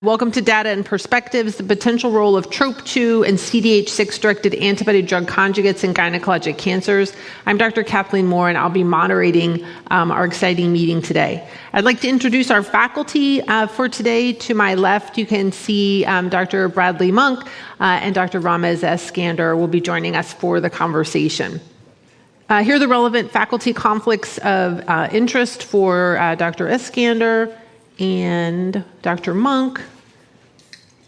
Welcome to Data and Perspectives, the potential role of TROP2 and CDH6-directed antibody-drug conjugates in gynecologic cancers. I'm Dr. Kathleen Moore, and I'll be moderating our exciting meeting today. I'd like to introduce our faculty for today. To my left, you can see Dr. Bradley Monk and Dr. Ramez N Eskander will be joining us for the conversation. Here are the relevant faculty conflicts of interest for Dr. Eskander and Dr. Monk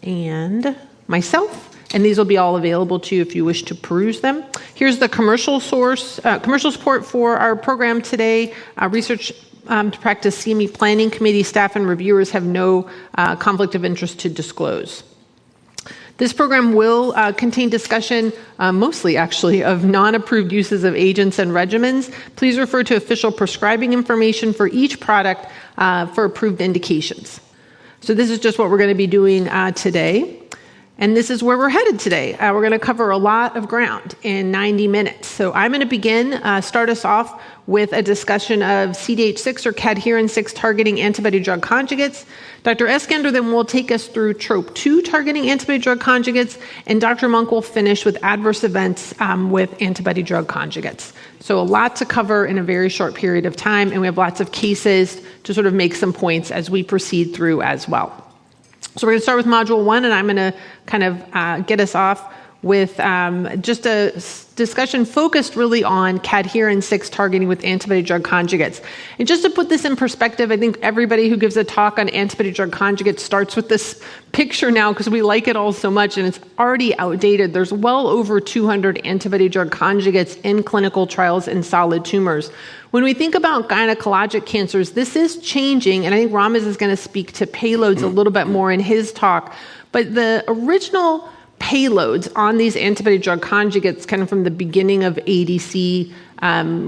and myself, and these will be all available to you if you wish to peruse them. Here's the commercial support for our program today. Research to Practice CME Planning Committee staff and reviewers have no conflict of interest to disclose. This program will contain discussion, mostly actually, of non-approved uses of agents and regimens. Please refer to official prescribing information for each product for approved indications. So this is just what we're going to be doing today. And this is where we're headed today. We're going to cover a lot of ground in 90 minutes. So I'm going to start us off with a discussion of CDH6 or cadherin-6 targeting antibody-drug conjugates. Dr. Eskander then will take us through TROP2 targeting antibody-drug conjugates, and Dr. Monk will finish with adverse events with antibody-drug conjugates. So a lot to cover in a very short period of time, and we have lots of cases to sort of make some points as we proceed through as well. So we're going to start with Module 1, and I'm going to kind of get us off with just a discussion focused really on cadherin-6 targeting with antibody-drug conjugates. And just to put this in perspective, I think everybody who gives a talk on antibody-drug conjugates starts with this picture now because we like it all so much, and it's already outdated. There's well over 200 antibody-drug conjugates in clinical trials in solid tumors. When we think about gynecologic cancers, this is changing, and I think Ramez is going to speak to payloads a little bit more in his talk. But the original payloads on these antibody-drug conjugates kind of from the beginning of ADC,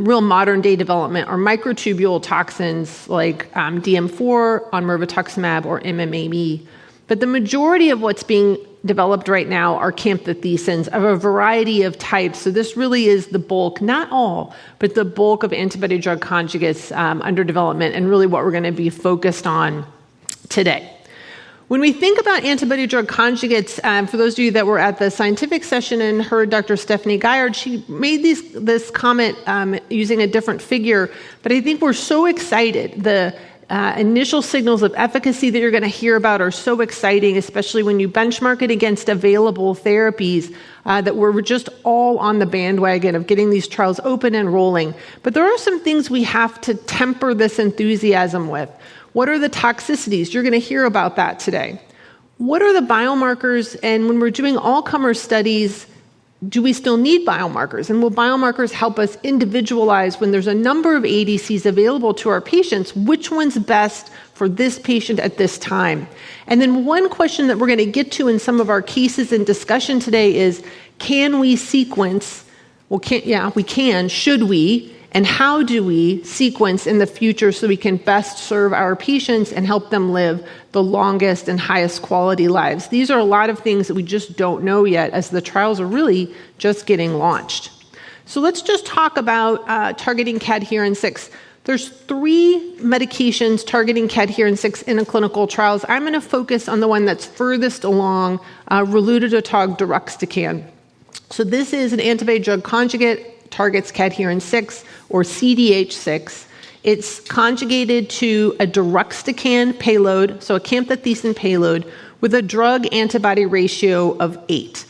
real modern-day development, are microtubule toxins like DM4 on mirvetuximab or MMAE. But the majority of what's being developed right now are camptothecins of a variety of types. So this really is the bulk, not all, but the bulk of antibody-drug conjugates under development and really what we're going to be focused on today. When we think about antibody-drug conjugates, for those of you that were at the scientific session and heard Dr. Stephanie Guyard, she made this comment using a different figure, but I think we're so excited. The initial signals of efficacy that you're going to hear about are so exciting, especially when you benchmark it against available therapies, that we're just all on the bandwagon of getting these trials open and rolling. But there are some things we have to temper this enthusiasm with. What are the toxicities? You're going to hear about that today. What are the biomarkers? And when we're doing all-comer studies, do we still need biomarkers? And will biomarkers help us individualize when there's a number of ADCs available to our patients, which one's best for this patient at this time? And then one question that we're going to get to in some of our cases in discussion today is, can we sequence? Well, we can. Should we? And how do we sequence in the future so we can best serve our patients and help them live the longest and highest quality lives? These are a lot of things that we just don't know yet as the trials are really just getting launched. So let's just talk about targeting cadherin-6. There's 3 medications targeting cadherin-6 in clinical trials. I'm going to focus on the one that's furthest along, raludotatug deruxtecan. So this is an antibody-drug conjugate, targets cadherin-6 or CDH6. It's conjugated to a deruxtecan payload, so a camptothecin payload, with a drug-antibody ratio of 8.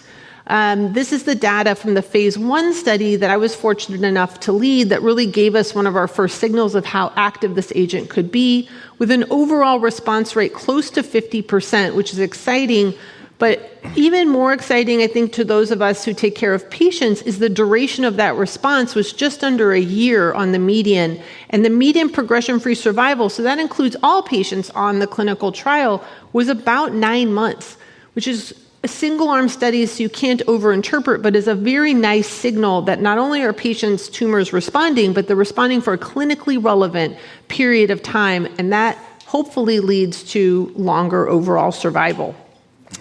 This is the data from the phase 1 study that I was fortunate enough to lead that really gave us one of our first signals of how active this agent could be, with an overall response rate close to 50%, which is exciting. But even more exciting, I think, to those of us who take care of patients is the duration of that response was just under a year on the median. And the median progression-free survival, so that includes all patients on the clinical trial, was about 9 months, which is a single-arm study, so you can't overinterpret, but is a very nice signal that not only are patients' tumors responding, but they're responding for a clinically relevant period of time, and that hopefully leads to longer overall survival.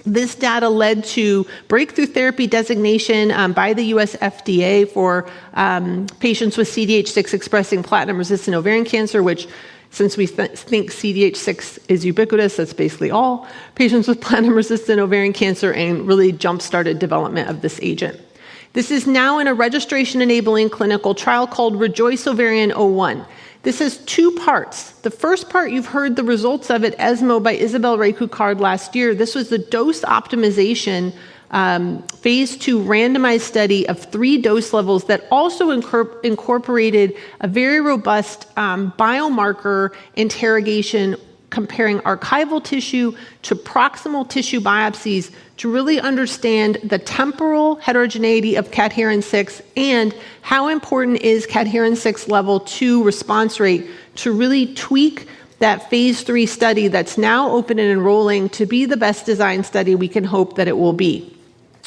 This data led to breakthrough therapy designation by the US FDA for patients with CDH6 expressing platinum-resistant ovarian cancer, which Since we think CDH6 is ubiquitous, that's basically all patients with platinum-resistant ovarian cancer, and really jump-started development of this agent. This is now in a registration-enabling clinical trial called Rejoice Ovarian 01. This has two parts. The first part, you've heard the results of at ESMO by Isabelle Ray-Coukard last year. This was the dose optimization phase 2 randomized study of 3 dose levels that also incorporated a very robust biomarker interrogation comparing archival tissue to proximal tissue biopsies to really understand the temporal heterogeneity of cadherin-6 and how important is cadherin-6 level 2 response rate to really tweak that phase 3 study that's now open and enrolling to be the best designed study we can hope that it will be.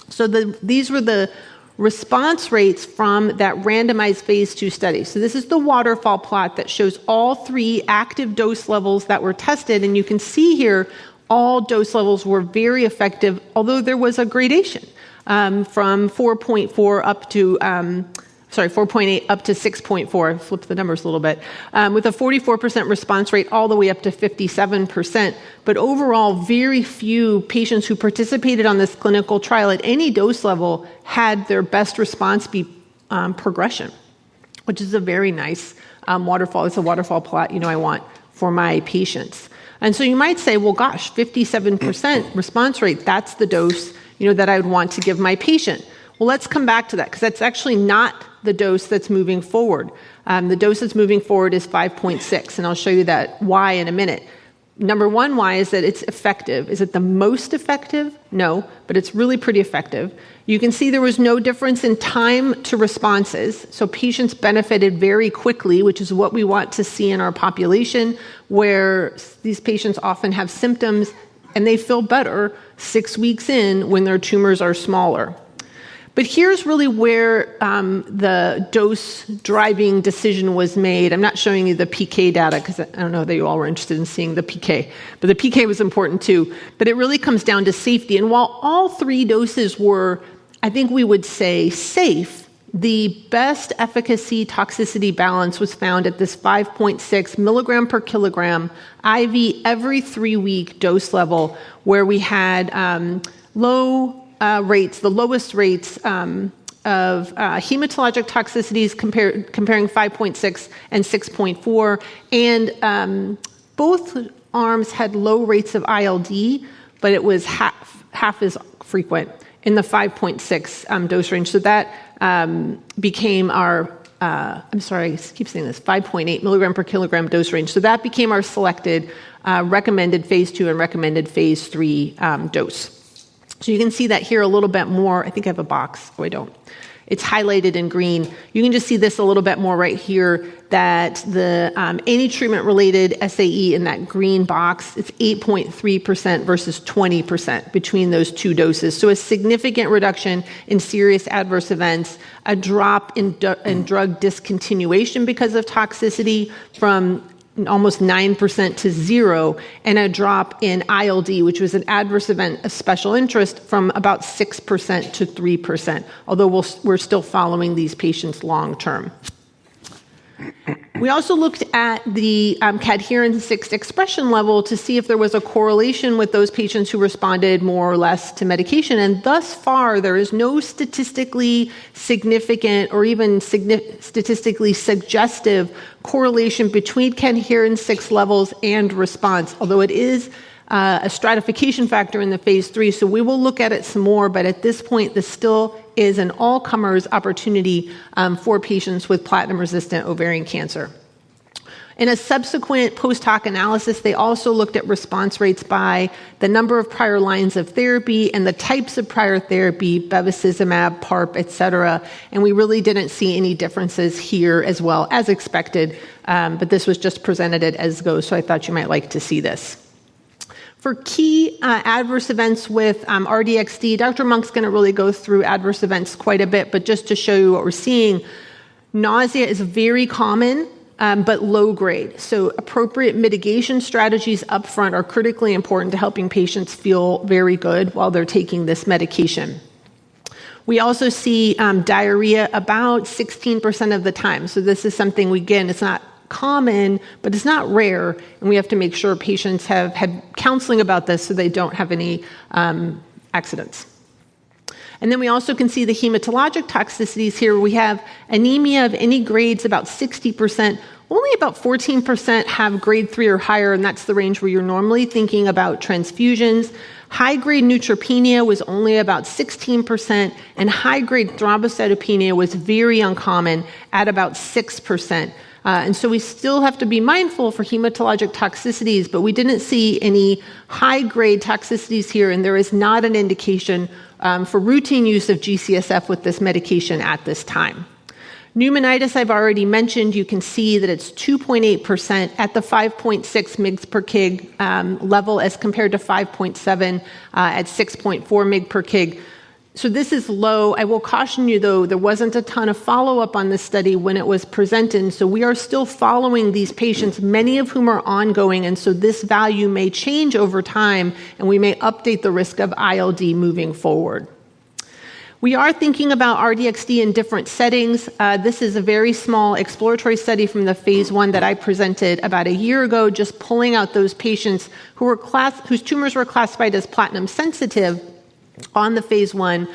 So these were the response rates from that randomized phase 2 study. So this is the waterfall plot that shows all 3 active dose levels that were tested, and you can see here all dose levels were very effective, although there was a gradation from 4.4 up to 4.8 up to 6.4. Flip the numbers a little bit, with a 44% response rate all the way up to 57%. But overall, very few patients who participated on this clinical trial at any dose level had their best response be progression, which is a very nice waterfall. It's a waterfall plot, I want for my patients. And so you might say, well, gosh, 57% response rate, that's the dose, that I would want to give my patient. Well, let's come back to that, because that's actually not the dose that's moving forward. The dose that's moving forward is 5.6, and I'll show you that why in a minute. Number one, why is that it's effective. Is it the most effective? No, but it's really pretty effective. You can see there was no difference in time to responses, so patients benefited very quickly, which is what we want to see in our population, where these patients often have symptoms and they feel better 6 weeks in when their tumors are smaller. But here's really where the dose driving decision was made. I'm not showing you the PK data because I don't know that you all were interested in seeing the PK, but the PK was important too. But it really comes down to safety. And while all 3 doses were, I think we would say, safe, the best efficacy toxicity balance was found at this 5.6 milligram per kilogram IV every 3-week dose level, where we had low rates, the lowest rates of hematologic toxicities comparing 5.6 and 6.4, and both arms had low rates of ILD, but it was half as frequent in the 5.6 dose range. So that became our, I keep saying this, 5.8 milligram per kilogram dose range. So that became our selected recommended phase 2 and recommended phase 3 dose. So you can see that here a little bit more. I think I have a box. Oh, I don't. It's highlighted in green. You can just see this a little bit more right here, that the any treatment-related SAE in that green box, it's 8.3% versus 20% between those 2 doses. So a significant reduction in serious adverse events, a drop in drug discontinuation because of toxicity from almost 9% to 0, and a drop in ILD, which was an adverse event of special interest, from about 6% to 3%, although we're still following these patients long term. We also looked at the cadherin-6 expression level to see if there was a correlation with those patients who responded more or less to medication. And thus far, there is no statistically significant or even statistically suggestive correlation between cadherin-6 levels and response, although it is a stratification factor in the phase 3. So we will look at it some more, but at this point, this still is an all-comers opportunity for patients with platinum-resistant ovarian cancer. In a subsequent post-hoc analysis, they also looked at response rates by the number of prior lines of therapy and the types of prior therapy, bevacizumab, PARP, et cetera, and we really didn't see any differences here as well, as expected, but this was just presented at ESGO, so I thought you might like to see this. For key adverse events with RDXD, Dr. Monk's going to really go through adverse events quite a bit, but just to show you what we're seeing, nausea is very common, but low grade. So appropriate mitigation strategies up front are critically important to helping patients feel very good while they're taking this medication. We also see diarrhea about 16% of the time. So this is something, again, it's not common, but it's not rare, and we have to make sure patients have had counseling about this so they don't have any accidents. And then we also can see the hematologic toxicities here. We have anemia of any grades, about 60%. Only about 14% have grade 3 or higher, and that's the range where you're normally thinking about transfusions. High-grade neutropenia was only about 16%, and high-grade thrombocytopenia was very uncommon at about 6%. And so we still have to be mindful for hematologic toxicities, but we didn't see any high-grade toxicities here, and there is not an indication for routine use of G-CSF with this medication at this time. Pneumonitis, I've already mentioned. You can see that it's 2.8% at the 5.6 mg per kg level as compared to 5.7 at 6.4 mg per kg. So this is low. I will caution you, though, there wasn't a ton of follow-up on this study when it was presented, so we are still following these patients, many of whom are ongoing, and so this value may change over time, and we may update the risk of ILD moving forward. We are thinking about RDXD in different settings. This is a very small exploratory study from the phase 1 that I presented about a year ago, just pulling out those patients whose tumors were classified as platinum sensitive on the phase 1,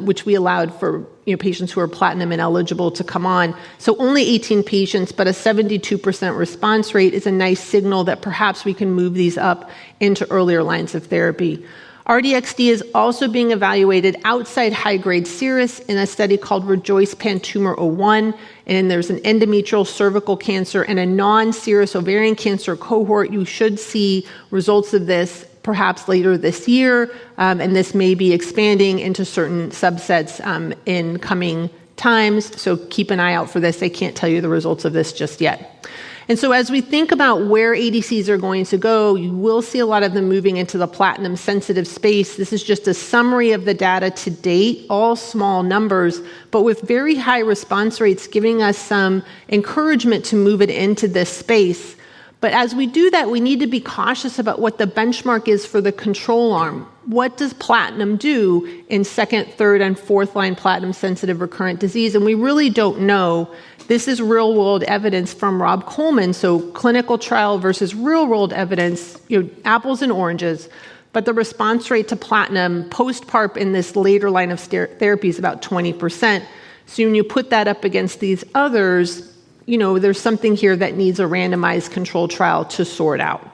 which we allowed for patients who are platinum ineligible to come on. So only 18 patients, but a 72% response rate is a nice signal that perhaps we can move these up into earlier lines of therapy. RDXD is also being evaluated outside high-grade serous in a study called Rejoice Pan-Tumor 01, and there's an endometrial cervical cancer and a non-serous ovarian cancer cohort. You should see results of this perhaps later this year, and this may be expanding into certain subsets in coming times, so keep an eye out for this. I can't tell you the results of this just yet. And so as we think about where ADCs are going to go, you will see a lot of them moving into the platinum-sensitive space. This is just a summary of the data to date, all small numbers, but with very high response rates, giving us some encouragement to move it into this space. But as we do that, we need to be cautious about what the benchmark is for the control arm. What does platinum do in second, third, and fourth line platinum-sensitive recurrent disease? And we really don't know. This is real-world evidence from Rob Coleman, so clinical trial versus real-world evidence, apples and oranges. But the response rate to platinum post-PARP in this later line of therapy is about 20%. So when you put that up against these others, there's something here that needs a randomized controlled trial to sort out.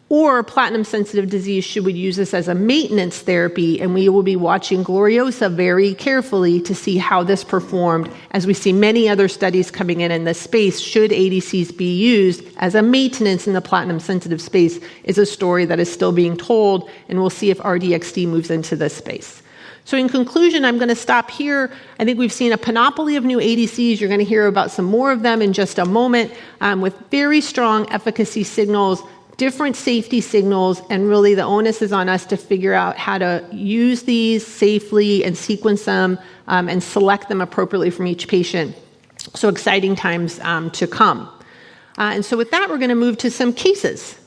Or platinum-sensitive disease, should we use this as a maintenance therapy? And we will be watching Gloriosa very carefully to see how this performed. As we see many other studies coming in this space, should ADCs be used as a maintenance in the platinum-sensitive space is a story that is still being told, and we'll see if RDXD moves into this space. So in conclusion, I'm going to stop here. I think we've seen a panoply of new ADCs. You're going to hear about some more of them in just a moment, with very strong efficacy signals, different safety signals, and really the onus is on us to figure out how to use these safely and sequence them and select them appropriately from each patient. So exciting times to come. And so with that, we're going to move to some cases.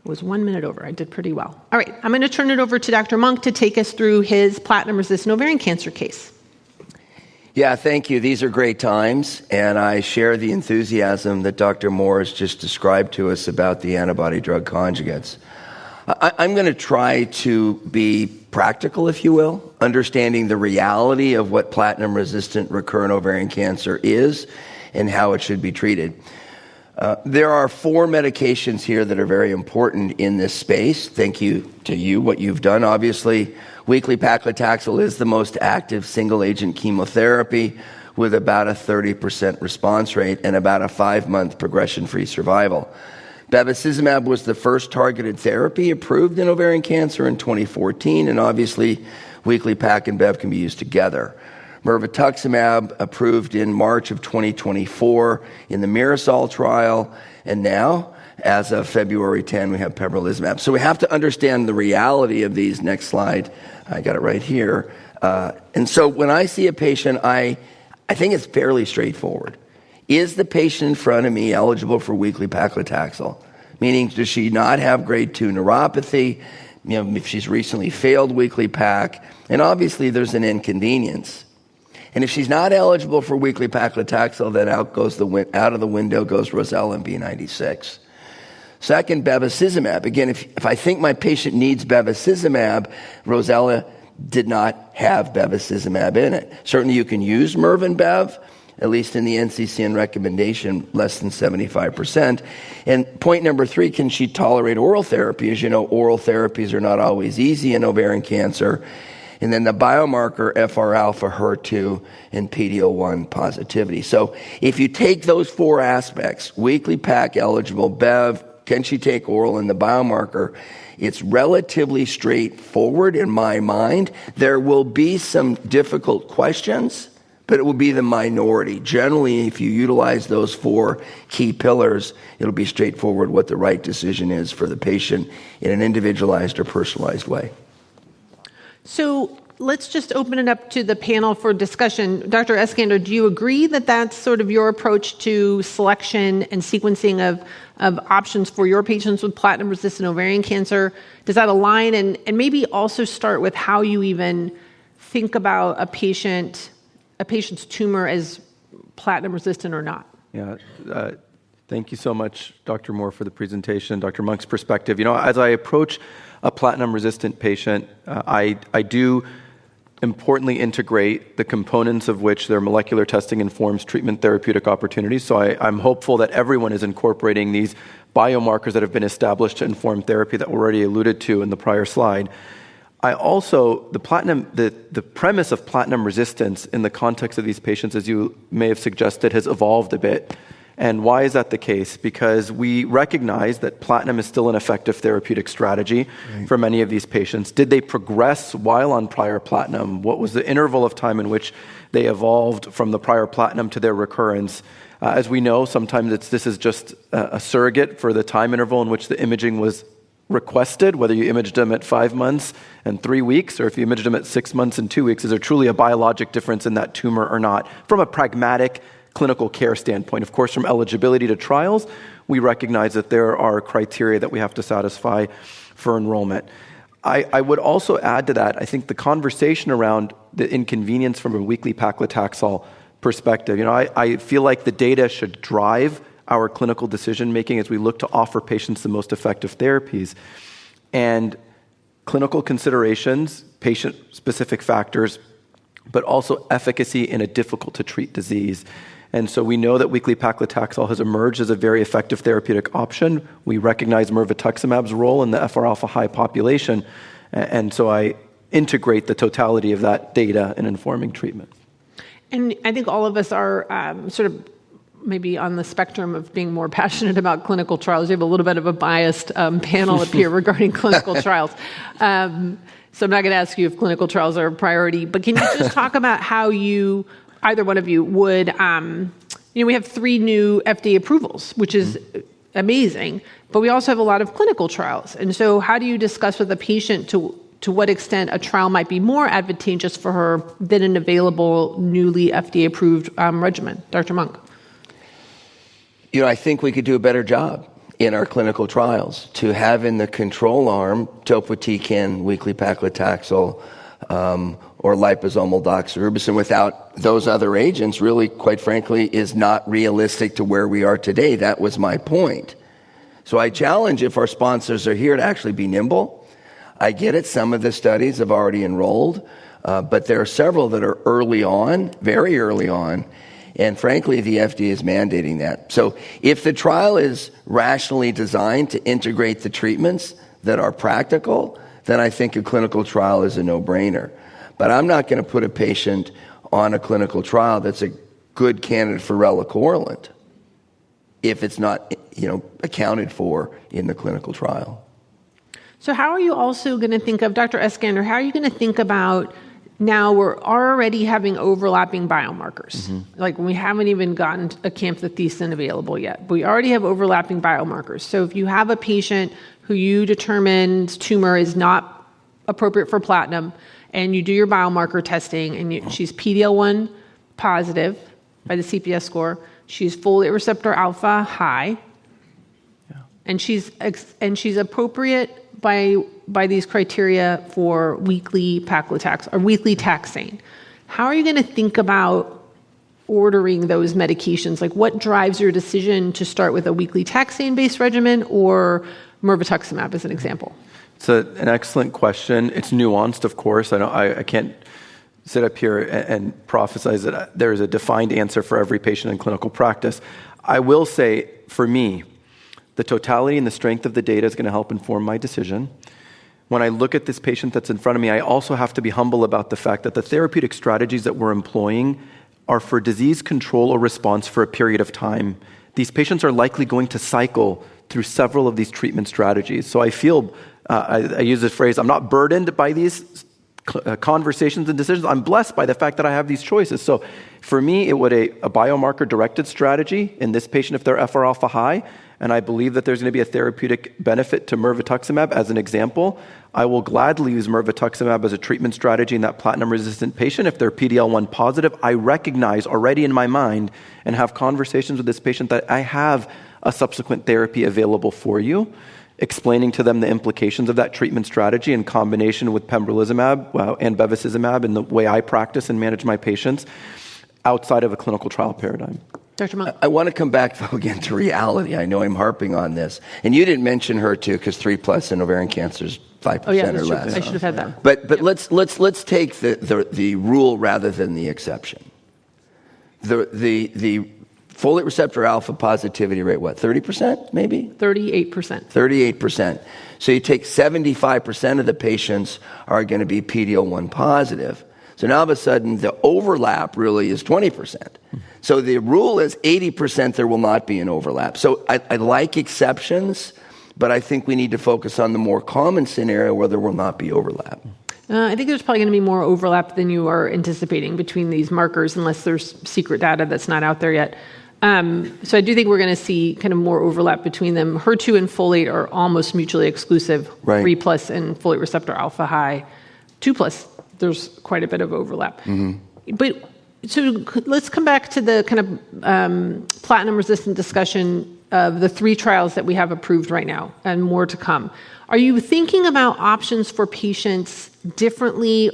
It was 1 minute over. I did pretty well. All right, I'm going to turn it over to Dr. Monk to take us through his platinum-resistant ovarian cancer case. Yeah, thank you. These are great times, and I share the enthusiasm that Dr. Moore has just described to us about the antibody-drug conjugates. I'm going to try to be practical, if you will, understanding the reality of what platinum-resistant recurrent ovarian cancer is and how it should be treated. There are 4 medications here that are very important in this space. Thank you to you, what you've done. Obviously, weekly paclitaxel is the most active single-agent chemotherapy with about a 30% response rate and about a 5-month progression-free survival. Bevacizumab was the first targeted therapy approved in ovarian cancer in 2014, and obviously, weekly pac and bev can be used together. Mirvetuximab approved in March of 2024 in the Mirasol trial, and now, as of February 10, we have pembrolizumab. So we have to understand the reality of these. Next slide. I got it right here. And so when I see a patient, I think it's fairly straightforward. Is the patient in front of me eligible for weekly paclitaxel? Meaning, does she not have grade 2 neuropathy? If she's recently failed weekly pac, and obviously there's an inconvenience. And if she's not eligible for weekly paclitaxel, then out of the window goes Rosella and B96. Second, bevacizumab. Again, if I think my patient needs bevacizumab, Rosella did not have bevacizumab in it. Certainly you can use Merv and Bev, at least in the NCCN recommendation, less than 75%. And point number 3, can she tolerate oral therapy? As you know, oral therapies are not always easy in ovarian cancer. And then the biomarker FR-alpha, HER2, and PD-L1 positivity. So if you take those 4 aspects, weekly PAC eligible, Bev, can she take oral, and the biomarker, it's relatively straightforward in my mind. There will be some difficult questions, but it will be the minority. Generally, if you utilize those 4 key pillars, it'll be straightforward what the right decision is for the patient in an individualized or personalized way. So let's just open it up to the panel for discussion. Dr. Eskander, do you agree that that's sort of your approach to selection and sequencing of options for your patients with platinum-resistant ovarian cancer? Does that align? And maybe also start with how you even think about a patient's tumor as platinum-resistant or not. Yeah. Thank you so much, Dr. Moore, for the presentation, Dr. Monk's perspective. As I approach a platinum-resistant patient, I do importantly integrate the components of which their molecular testing informs treatment therapeutic opportunities. So I'm hopeful that everyone is incorporating these biomarkers that have been established to inform therapy that were already alluded to in the prior slide. I also, the premise of platinum resistance in the context of these patients, as you may have suggested, has evolved a bit. And why is that the case? Because we recognize that platinum is still an effective therapeutic strategy for many of these patients. Did they progress while on prior platinum? What was the interval of time in which they evolved from the prior platinum to their recurrence? As we know, sometimes this is just a surrogate for the time interval in which the imaging was requested, whether you imaged them at 5 months and 3 weeks, or if you imaged them at 6 months and 2 weeks. Is there truly a biologic difference in that tumor or not? From a pragmatic clinical care standpoint. Of course, from eligibility to trials, we recognize that there are criteria that we have to satisfy for enrollment. I would also add to that, I think the conversation around the inconvenience from a weekly paclitaxel perspective, I feel like the data should drive our clinical decision-making as we look to offer patients the most effective therapies. And clinical considerations, patient-specific factors, but also efficacy in a difficult-to-treat disease. And so we know that weekly paclitaxel has emerged as a very effective therapeutic option. We recognize mirvetuximab's role in the FR-alpha high population. And so I integrate the totality of that data in informing treatment. And I think all of us are sort of maybe on the spectrum of being more passionate about clinical trials. You have a little bit of a biased panel up here regarding clinical trials. So I'm not going to ask you if clinical trials are a priority, but can you just talk about how you, either one of you, would, we have 3 new FDA approvals, which is amazing, but we also have a lot of clinical trials. And so how do you discuss with a patient to what extent a trial might be more advantageous for her than an available newly FDA-approved regimen? Dr. Monk. I think we could do a better job in our clinical trials to have in the control arm topotecan, weekly paclitaxel, or liposomal doxorubicin. Without those other agents, really, quite frankly, is not realistic to where we are today. That was my point. So I challenge, if our sponsors are here, to actually be nimble. I get it, some of the studies have already enrolled, but there are several that are early on, very early on, and frankly, the FDA is mandating that. So if the trial is rationally designed to integrate the treatments that are practical, then I think a clinical trial is a no-brainer. But I'm not going to put a patient on a clinical trial that's a good candidate for relacorilant if it's not, accounted for in the clinical trial. So how are you also going to think of, Dr. Eskander, how are you going to think about, now we're already having overlapping biomarkers. Like we haven't even gotten a camptothecin available yet, but we already have overlapping biomarkers. So if you have a patient who you determined tumor is not appropriate for platinum, and you do your biomarker testing, and she's PD-L1 positive by the CPS score, she's folate receptor alpha high, and she's appropriate by these criteria for weekly paclitaxel or weekly taxane. how are you going to think about ordering those medications? Like, what drives your decision to start with a weekly taxane-based regimen or mirvetuximab as an example? It's an excellent question. It's nuanced, of course. I can't sit up here and prophesize that there is a defined answer for every patient in clinical practice. I will say, for me, the totality and the strength of the data is going to help inform my decision. When I look at this patient that's in front of me, I also have to be humble about the fact that the therapeutic strategies that we're employing are for disease control or response for a period of time. These patients are likely going to cycle through several of these treatment strategies. So I feel, I use this phrase, I'm not burdened by these conversations and decisions. I'm blessed by the fact that I have these choices. So for me, it would a biomarker-directed strategy in this patient if they're FR alpha high, and I believe that there's going to be a therapeutic benefit to mirvetuximab as an example. I will gladly use mirvetuximab as a treatment strategy in that platinum-resistant patient if they're PD-L1 positive. I recognize already in my mind and have conversations with this patient that I have a subsequent therapy available for you, explaining to them the implications of that treatment strategy in combination with pembrolizumab and bevacizumab in the way I practice and manage my patients outside of a clinical trial paradigm. Dr. Monk? I want to come back, though, again to reality. I know I'm harping on this. And you didn't mention HER2 because 3+ in ovarian cancer is 5% or less. I should have had that. But let's take the rule rather than the exception. The folate receptor alpha positivity rate, what, 30% maybe? 38%. 38%. So you take 75% of the patients are going to be PD-L1 positive. So now all of a sudden the overlap really is 20%. So the rule is 80% there will not be an overlap. So I like exceptions, but I think we need to focus on the more common scenario where there will not be overlap. I think there's probably going to be more overlap than you are anticipating between these markers, unless there's secret data that's not out there yet. So I do think we're going to see kind of more overlap between them. HER2 and folate are almost mutually exclusive. Right. 3+ and folate receptor alpha high. 2+, there's quite a bit of overlap. Mm-hmm. But so let's come back to the kind of platinum-resistant discussion of the 3 trials that we have approved right now, and more to come. Are you thinking about options for patients differently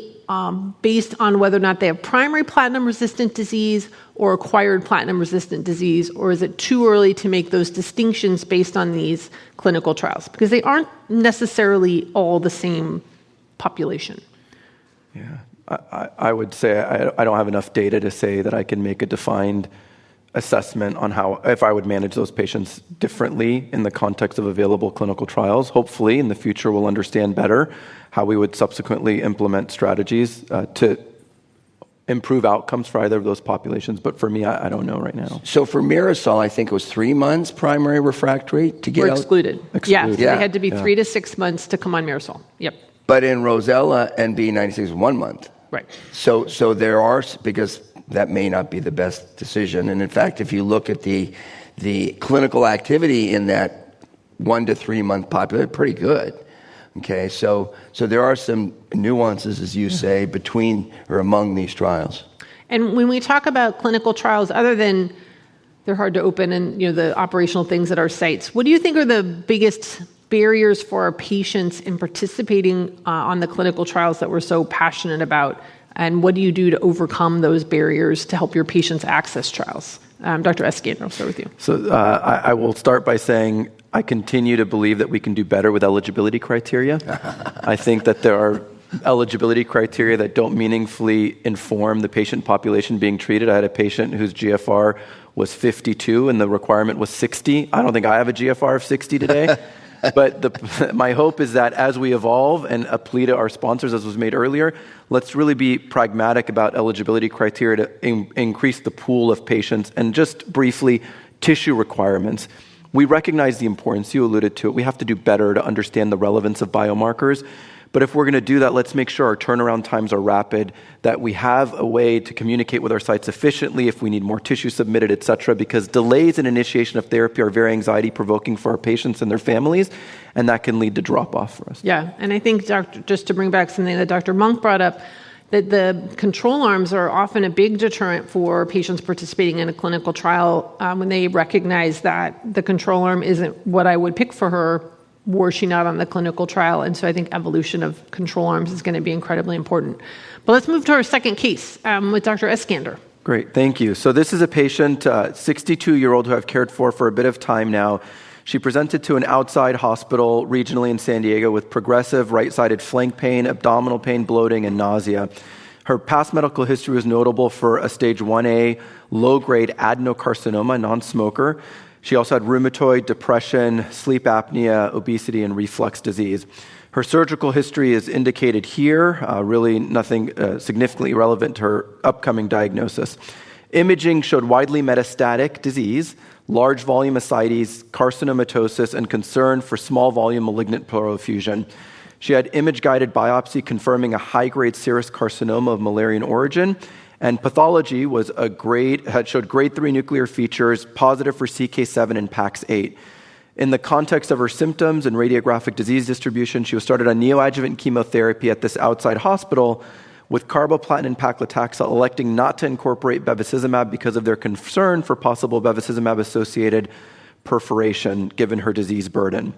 based on whether or not they have primary platinum-resistant disease or acquired platinum-resistant disease, or is it too early to make those distinctions based on these clinical trials? Because they aren't necessarily all the same population. Yeah, I would say I don't have enough data to say that I can make a defined assessment on how, if I would manage those patients differently in the context of available clinical trials. Hopefully, in the future, we'll understand better how we would subsequently implement strategies to improve outcomes for either of those populations. But for me, I don't know right now. So for Mirasol, I think it was 3 months primary refractory to get out? Excluded. Yeah, so Yeah. they had to be 3 to 6 months to come on Mirasol. Yep. But in Rosella and B96, 1 month. Right. So there are, because that may not be the best decision. And in fact, if you look at the clinical activity in that 1 to 3 month population, pretty good. Okay, so there are some nuances, as you say, between or among these trials. And when we talk about clinical trials, other than they're hard to open and the operational things at our sites, what do you think are the biggest barriers for our patients in participating on the clinical trials that we're so passionate about? And what do you do to overcome those barriers to help your patients access trials? Dr. Eskander, I'll start with you. So I will start by saying I continue to believe that we can do better with eligibility criteria. I think that there are eligibility criteria that don't meaningfully inform the patient population being treated. I had a patient whose GFR was 52 and the requirement was 60. I don't think I have a GFR of 60 today. But my hope is that as we evolve, and a plea to our sponsors, as was made earlier, let's really be pragmatic about eligibility criteria to increase the pool of patients. And just briefly, tissue requirements. We recognize the importance, you alluded to it. We have to do better to understand the relevance of biomarkers. But if we're going to do that, let's make sure our turnaround times are rapid, that we have a way to communicate with our sites efficiently if we need more tissue submitted, et cetera, because delays in initiation of therapy are very anxiety-provoking for our patients and their families, and that can lead to drop-off for us. Yeah, and I think, just to bring back something that Dr. Monk brought up, that the control arms are often a big deterrent for patients participating in a clinical trial when they recognize that the control arm isn't what I would pick for her washing out on the clinical trial. And so I think evolution of control arms is going to be incredibly important. But let's move to our second case with Dr. Eskander. Great, thank you. So this is a patient, 62-year-old who I've cared for a bit of time now. She presented to an outside hospital regionally in San Diego with progressive right-sided flank pain, abdominal pain, bloating, and nausea. Her past medical history was notable for a stage 1A low-grade adenocarcinoma, non-smoker. She also had rheumatoid, depression, sleep apnea, obesity, and reflux disease. Her surgical history is indicated here, really nothing significantly relevant to her upcoming diagnosis. Imaging showed widely metastatic disease, large volume ascites, carcinomatosis, and concern for small volume malignant pleural effusion. She had image-guided biopsy confirming a high-grade serous carcinoma of Müllerian origin, and pathology was showed grade 3 nuclear features, positive for CK7 and PAX8. In the context of her symptoms and radiographic disease distribution, she was started on neoadjuvant chemotherapy at this outside hospital with carboplatin and paclitaxel, electing not to incorporate bevacizumab because of their concern for possible bevacizumab-associated perforation given her disease burden.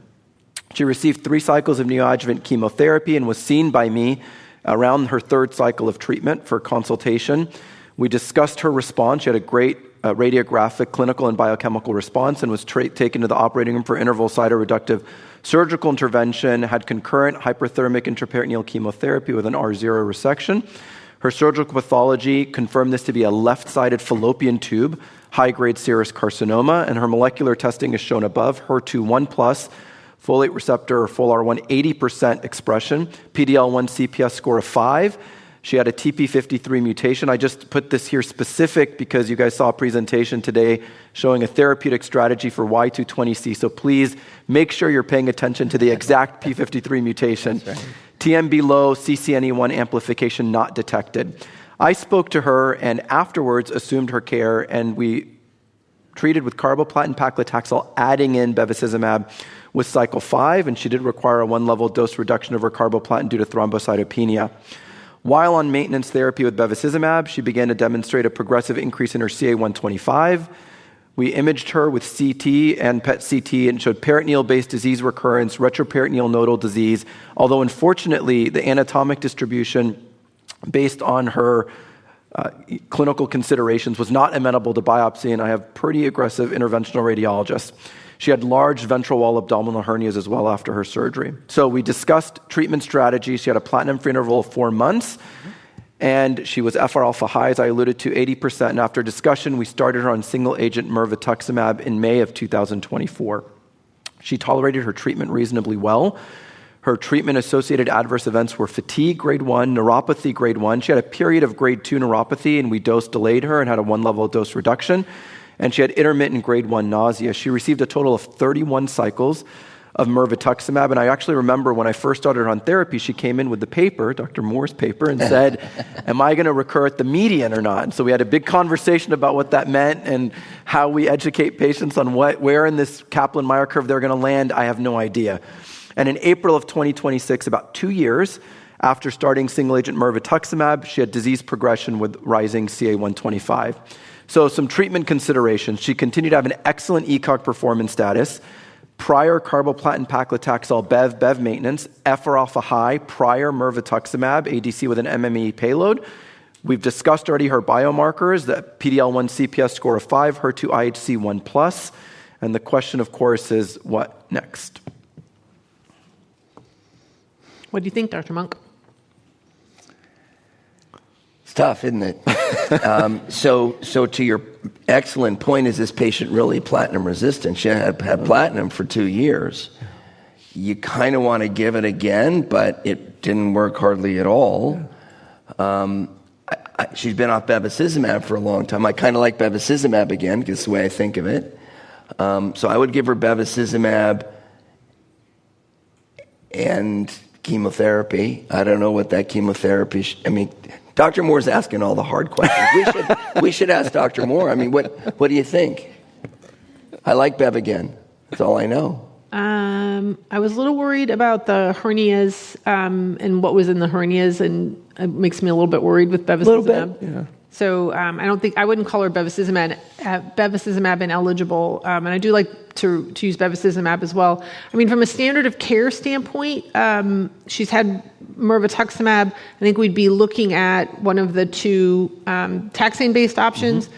She received 3 cycles of neoadjuvant chemotherapy and was seen by me around her 3rd cycle of treatment for consultation. We discussed her response. She had a great radiographic, clinical, and biochemical response and was taken to the operating room for interval cytoreductive surgical intervention, had concurrent hyperthermic intraperitoneal chemotherapy with an R0 resection. Her surgical pathology confirmed this to be a left-sided fallopian tube, high-grade serous carcinoma, and her molecular testing is shown above, HER2-1+, folate receptor or FOLR1 80% expression, PD-L1 CPS score of 5. She had a TP53 mutation. I just put this here specific because you guys saw a presentation today showing a therapeutic strategy for Y220C. So please make sure you're paying attention to the exact P53 mutation. Right. TMB low, CCNE1 amplification not detected. I spoke to her and afterwards assumed her care, and we treated with carboplatin paclitaxel, adding in bevacizumab with cycle 5, and she did require a 1-level dose reduction of her carboplatin due to thrombocytopenia. While on maintenance therapy with bevacizumab, she began to demonstrate a progressive increase in her CA-125. We imaged her with CT and PET-CT and showed peritoneal-based disease recurrence, retroperitoneal nodal disease, although unfortunately the anatomic distribution based on her clinical considerations was not amenable to biopsy, and I have pretty aggressive interventional radiologists. She had large ventral wall abdominal hernias as well after her surgery. So we discussed treatment strategy. She had a platinum-free interval of 4 months, and she was FR alpha high, as I alluded to, 80%. And after discussion, we started her on single-agent mirvetuximab in May of 2024. She tolerated her treatment reasonably well. Her treatment-associated adverse events were fatigue, grade 1, neuropathy, grade 1. She had a period of grade 2 neuropathy, and we dose-delayed her and had a 1-level dose reduction. And she had intermittent grade 1 nausea. She received a total of 31 cycles of mirvetuximab. And I actually remember when I first started her on therapy, she came in with the paper, Dr. Moore's paper, and said, am I going to recur at the median or not? And so we had a big conversation about what that meant and how we educate patients on where in this Kaplan-Meier curve they're going to land. I have no idea. And in April of 2026, about 2 years after starting single-agent mirvetuximab, she had disease progression with rising CA-125. So some treatment considerations. She continued to have an excellent ECOG performance status, prior carboplatin paclitaxel bev maintenance, FR alpha high, prior mirvetuximab, ADC with an MMAE payload. We've discussed already her biomarkers, the PD-L1 CPS score of 5, HER2 IHC 1+. And the question, of course, is what next? What do you think, Dr. Monk? It's tough, isn't it? So to your excellent point, is this patient really platinum resistant? She had platinum for 2 years. You kind of want to give it again, but it didn't work hardly at all. She's been off bevacizumab for a long time. I kind of like bevacizumab again, because it's the way I think of it. So I would give her bevacizumab and chemotherapy. I don't know what that chemotherapy... Dr. Moore's asking all the hard questions. We should ask Dr. Moore. What do you think? I like Bev again. That's all I know. I was a little worried about the hernias and what was in the hernias, and it makes me a little bit worried with bevacizumab. A little bit, yeah. So I wouldn't call her bevacizumab ineligible. And I do like to use bevacizumab as well. I mean, from a standard of care standpoint, she's had mirvetuximab. I think we'd be looking at one of the two taxane-based options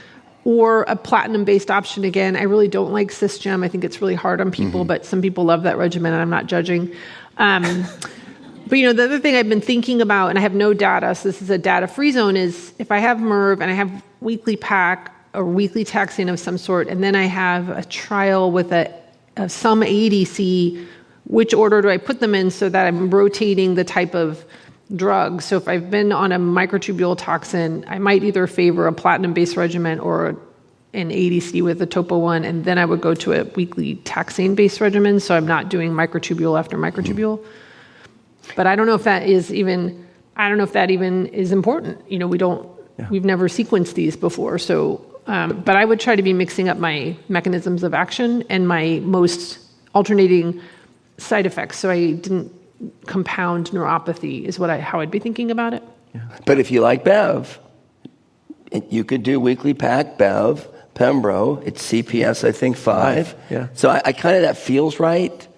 or a platinum-based option again. I really don't like Sysgem. I think it's really hard on people, but some people love that regimen, and I'm not judging. But, the other thing I've been thinking about, and I have no data, so this is a data-free zone, is if I have MIRV and I have weekly PAC or weekly taxane of some sort, and then I have a trial with some ADC, which order do I put them in so that I'm rotating the type of drug? So if I've been on a microtubule toxin, I might either favor a platinum-based regimen or an ADC with a topo-1, and then I would go to a weekly taxane-based regimen, so I'm not doing microtubule after microtubule. But I don't know if that even is important. We've never sequenced these before. So, but I would try to be mixing up my mechanisms of action and my most alternating side effects. So I didn't compound neuropathy is how I'd be thinking about it. Yeah. But if you like Bev, you could do weekly PAC, Bev, Pembro. It's CPS, I think, 5. Yeah. So I kind of, that feels right?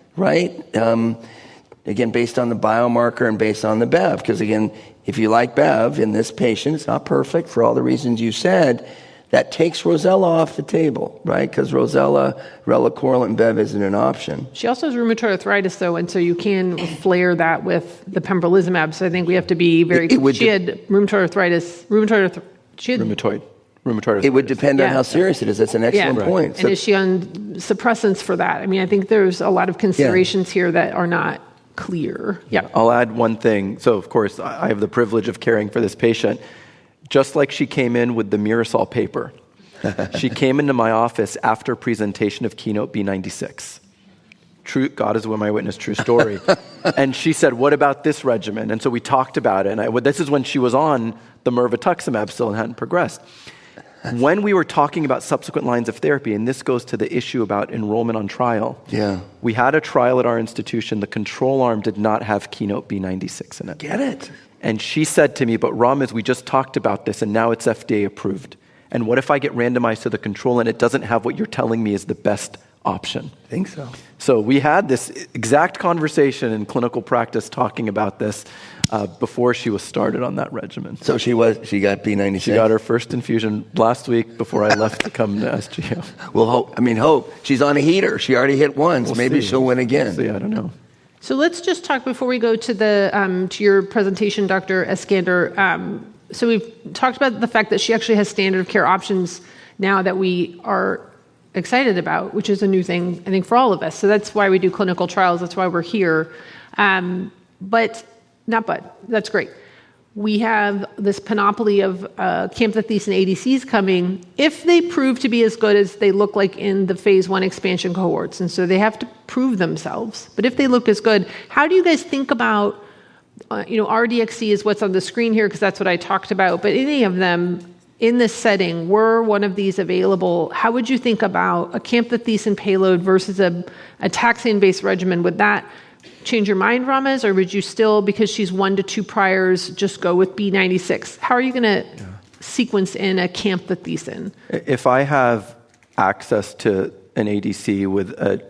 Again, based on the biomarker and based on the Bev. Because again, if you like Bev in this patient, it's not perfect for all the reasons you said, that takes Rosella off the table, right? Because Rosella, relacorilant, and Bev isn't an option. She also has rheumatoid arthritis, though, and so you can flare that with the pembrolizumab. So I think we have to be very... She had rheumatoid arthritis. Rheumatoid arthritis. It would depend on how serious it is. That's an excellent point. And is she on suppressants for that? I mean, I think there's a lot of considerations here that are not clear. Yeah. I'll add one thing. So, of course, I have the privilege of caring for this patient. Just like she came in with the Mirasol paper, she came into my office after presentation of Keynote B96. True, God is my witness, true story. And she said, what about this regimen? And so we talked about it. And this is when she was on the mirvetuximab still and hadn't progressed. When we were talking about subsequent lines of therapy, and this goes to the issue about enrollment on trial, we had a trial at our institution. The control arm did not have Keynote B96 in it. Get it? And she said to me, but Ramez, we just talked about this, and now it's FDA approved. And what if I get randomized to the control and it doesn't have what you're telling me is the best option? I think so. So we had this exact conversation in clinical practice talking about this before she was started on that regimen. So she got B96? She got her first infusion last week before I left to come to SGO. Well, hope. She's on a heater. She already hit once. Maybe she'll win again. We'll see, I don't know. So let's just talk before we go to to your presentation, Dr. Eskander. So we've talked about the fact that she actually has standard of care options now that we are excited about, which is a new thing, I think, for all of us. So that's why we do clinical trials. That's why we're here. That's great. We have this panoply of camptothecin ADCs coming if they prove to be as good as they look like in the phase 1 expansion cohorts. And so they have to prove themselves. But if they look as good, how do you guys think about, RDXC is what's on the screen here because that's what I talked about. But any of them in this setting, were one of these available, how would you think about a camptothecin payload versus a taxane-based regimen? Would that change your mind, Ramez, or would you still, because she's 1 to 2 priors, just go with B96? How are you going to sequence in a camptothecin? If I have access to an ADC with a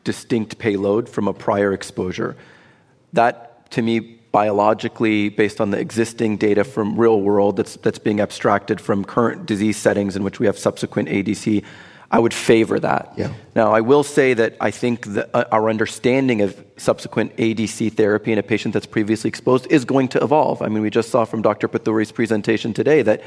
distinct payload from a prior exposure, that, to me, biologically, based on the existing data from real world that's being abstracted from current disease settings in which we have subsequent ADC, I would favor that. Yeah. Now, I will say that I think that our understanding of subsequent ADC therapy in a patient that's previously exposed is going to evolve. I mean, we just saw from Dr. Pathouri's presentation today that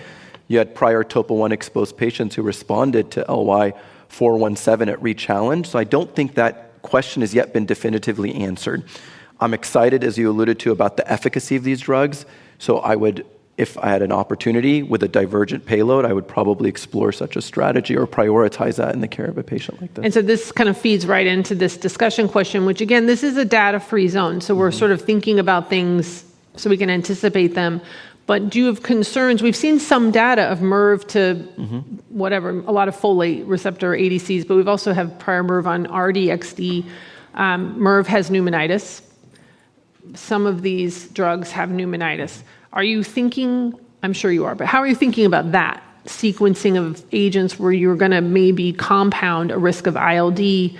you had prior topo-1 exposed patients who responded to LY417 at rechallenge. So I don't think that question has yet been definitively answered. I'm excited, as you alluded to, about the efficacy of these drugs. So I would, if I had an opportunity with a divergent payload, I would probably explore such a strategy or prioritize that in the care of a patient like this. And so this kind of feeds right into this discussion question, which again, this is a data-free zone. So we're sort of thinking about things so we can anticipate them. But do you have concerns? We've seen some data of MIRV to whatever, a lot of folate receptor ADCs, but we've also have prior MIRV on RDXD. MIRV has pneumonitis. Some of these drugs have pneumonitis. Are you thinking I'm sure you are, but how are you thinking about that sequencing of agents where you're going to maybe compound a risk of ILD?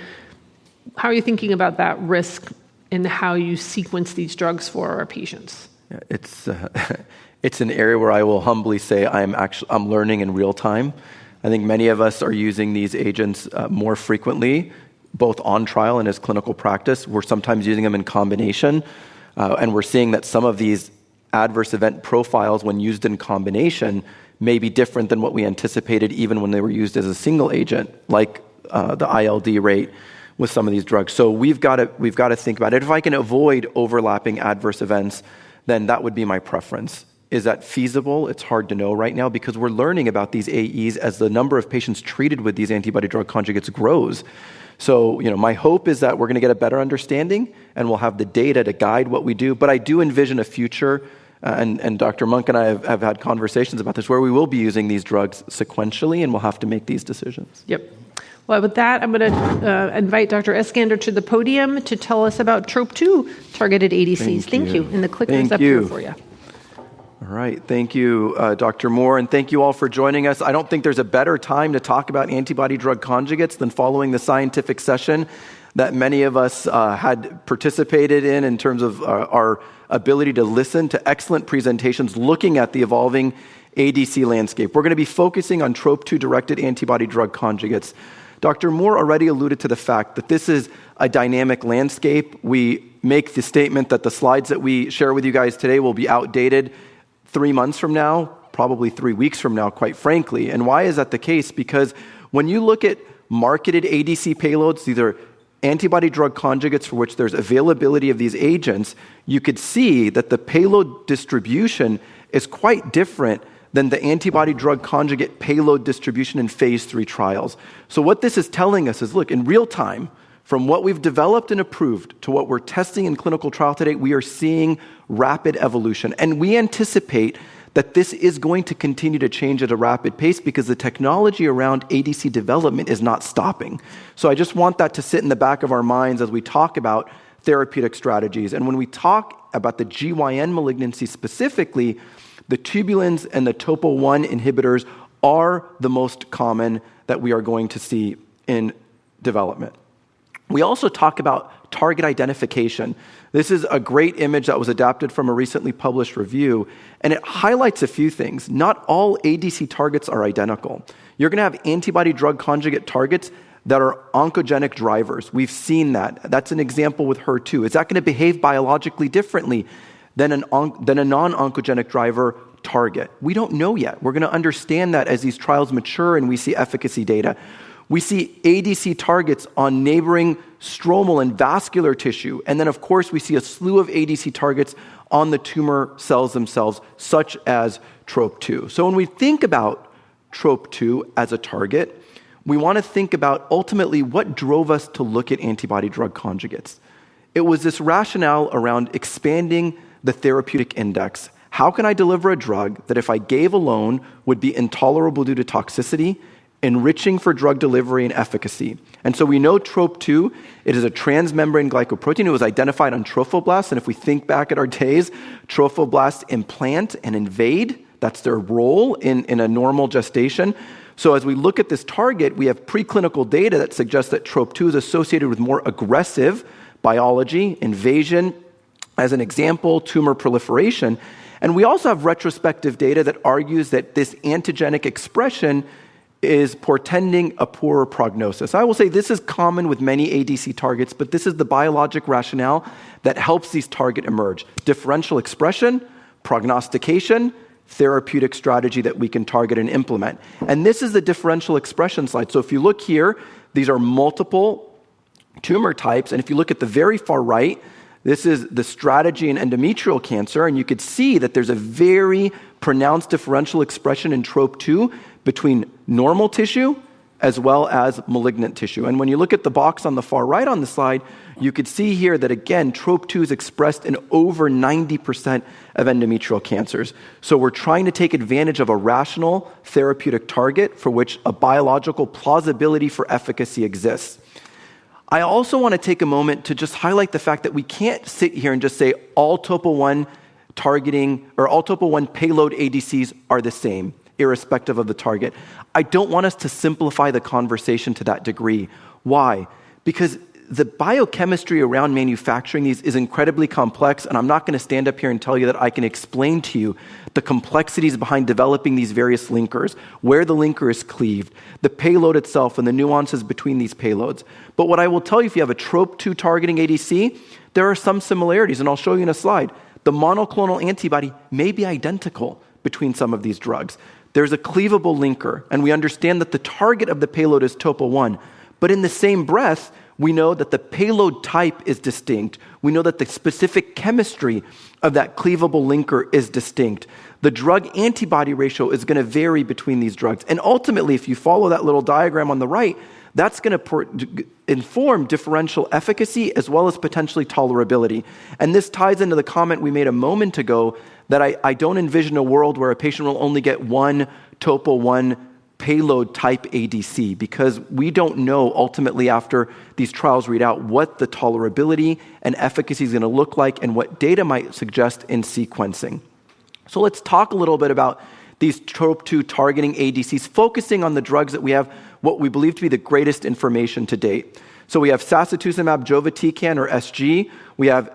How are you thinking about that risk and how you sequence these drugs for our patients? It's an area where I will humbly say I'm learning in real time. I think many of us are using these agents more frequently, both on trial and as clinical practice. We're sometimes using them in combination, and we're seeing that some of these adverse event profiles, when used in combination, may be different than what we anticipated even when they were used as a single agent, like the ILD rate with some of these drugs. So we've got to think about it. If I can avoid overlapping adverse events, then that would be my preference. Is that feasible? It's hard to know right now because we're learning about these AEs as the number of patients treated with these antibody-drug conjugates grows. So, my hope is that we're going to get a better understanding and we'll have the data to guide what we do. But I do envision a future, and Dr. Monk and I have had conversations about this, where we will be using these drugs sequentially and we'll have to make these decisions. Yep. Well, with that, I'm going to invite Dr. Eskander to the podium to tell us about TROP2 targeted ADCs. Thank you. And the clicker's up here for you. All right. Thank you, Dr. Moore, and thank you all for joining us. I don't think there's a better time to talk about antibody-drug conjugates than following the scientific session that many of us had participated in terms of our ability to listen to excellent presentations looking at the evolving ADC landscape. We're going to be focusing on TROP2-directed antibody-drug conjugates. Dr. Moore already alluded to the fact that this is a dynamic landscape. We make the statement that the slides that we share with you guys today will be outdated 3 months from now, probably 3 weeks from now, quite frankly. And why is that the case? Because when you look at marketed ADC payloads, these are antibody-drug conjugates for which there's availability of these agents, you could see that the payload distribution is quite different than the antibody-drug conjugate payload distribution in phase 3 trials. So what this is telling us is, look, in real time, from what we've developed and approved to what we're testing in clinical trial today, we are seeing rapid evolution. And we anticipate that this is going to continue to change at a rapid pace because the technology around ADC development is not stopping. So I just want that to sit in the back of our minds as we talk about therapeutic strategies. And when we talk about the GYN malignancy specifically, the tubulins and the topo-1 inhibitors are the most common that we are going to see in development. We also talk about target identification. This is a great image that was adapted from a recently published review, and it highlights a few things. Not all ADC targets are identical. You're going to have antibody-drug conjugate targets that are oncogenic drivers. We've seen that. That's an example with HER2. Is that going to behave biologically differently than a non-oncogenic driver target? We don't know yet. We're going to understand that as these trials mature and we see efficacy data. We see ADC targets on neighboring stromal and vascular tissue. And then, of course, we see a slew of ADC targets on the tumor cells themselves, such as TROP2. So when we think about TROP2 as a target, we want to think about ultimately what drove us to look at antibody-drug conjugates. It was this rationale around expanding the therapeutic index. How can I deliver a drug that if I gave alone would be intolerable due to toxicity, enriching for drug delivery and efficacy? And so we know TROP2, it is a transmembrane glycoprotein. It was identified on trophoblasts. And if we think back at our days, trophoblasts implant and invade. That's their role in a normal gestation. So as we look at this target, we have preclinical data that suggests that TROP2 is associated with more aggressive biology, invasion, as an example, tumor proliferation. And we also have retrospective data that argues that this antigenic expression is portending a poorer prognosis. I will say this is common with many ADC targets, but this is the biologic rationale that helps these targets emerge. Differential expression, prognostication, therapeutic strategy that we can target and implement. And this is the differential expression slide. So if you look here, these are multiple tumor types. And if you look at the very far right, this is the strategy in endometrial cancer. And you could see that there's a very pronounced differential expression in TROP2 between normal tissue as well as malignant tissue. And when you look at the box on the far right on the slide, you could see here that, again, TROP2 is expressed in over 90% of endometrial cancers. So we're trying to take advantage of a rational therapeutic target for which a biological plausibility for efficacy exists. I also want to take a moment to just highlight the fact that we can't sit here and just say all topo-1 targeting or all topo 1 payload ADCs are the same, irrespective of the target. I don't want us to simplify the conversation to that degree. Why? Because the biochemistry around manufacturing these is incredibly complex, and I'm not going to stand up here and tell you that I can explain to you the complexities behind developing these various linkers, where the linker is cleaved, the payload itself, and the nuances between these payloads. But what I will tell you, if you have a TROP2 targeting ADC, there are some similarities, and I'll show you in a slide. The monoclonal antibody may be identical between some of these drugs. There's a cleavable linker, and we understand that the target of the payload is topo 1. But in the same breath, we know that the payload type is distinct. We know that the specific chemistry of that cleavable linker is distinct. The drug-antibody ratio is going to vary between these drugs. And ultimately, if you follow that little diagram on the right, that's going to inform differential efficacy as well as potentially tolerability. And this ties into the comment we made a moment ago that I don't envision a world where a patient will only get one topo 1 payload type ADC, because we don't know ultimately after these trials read out what the tolerability and efficacy is going to look like and what data might suggest in sequencing. So let's talk a little bit about these TROP2 targeting ADCs, focusing on the drugs that we have what we believe to be the greatest information to date. So we have sacituzumab govitecan, or SG, we have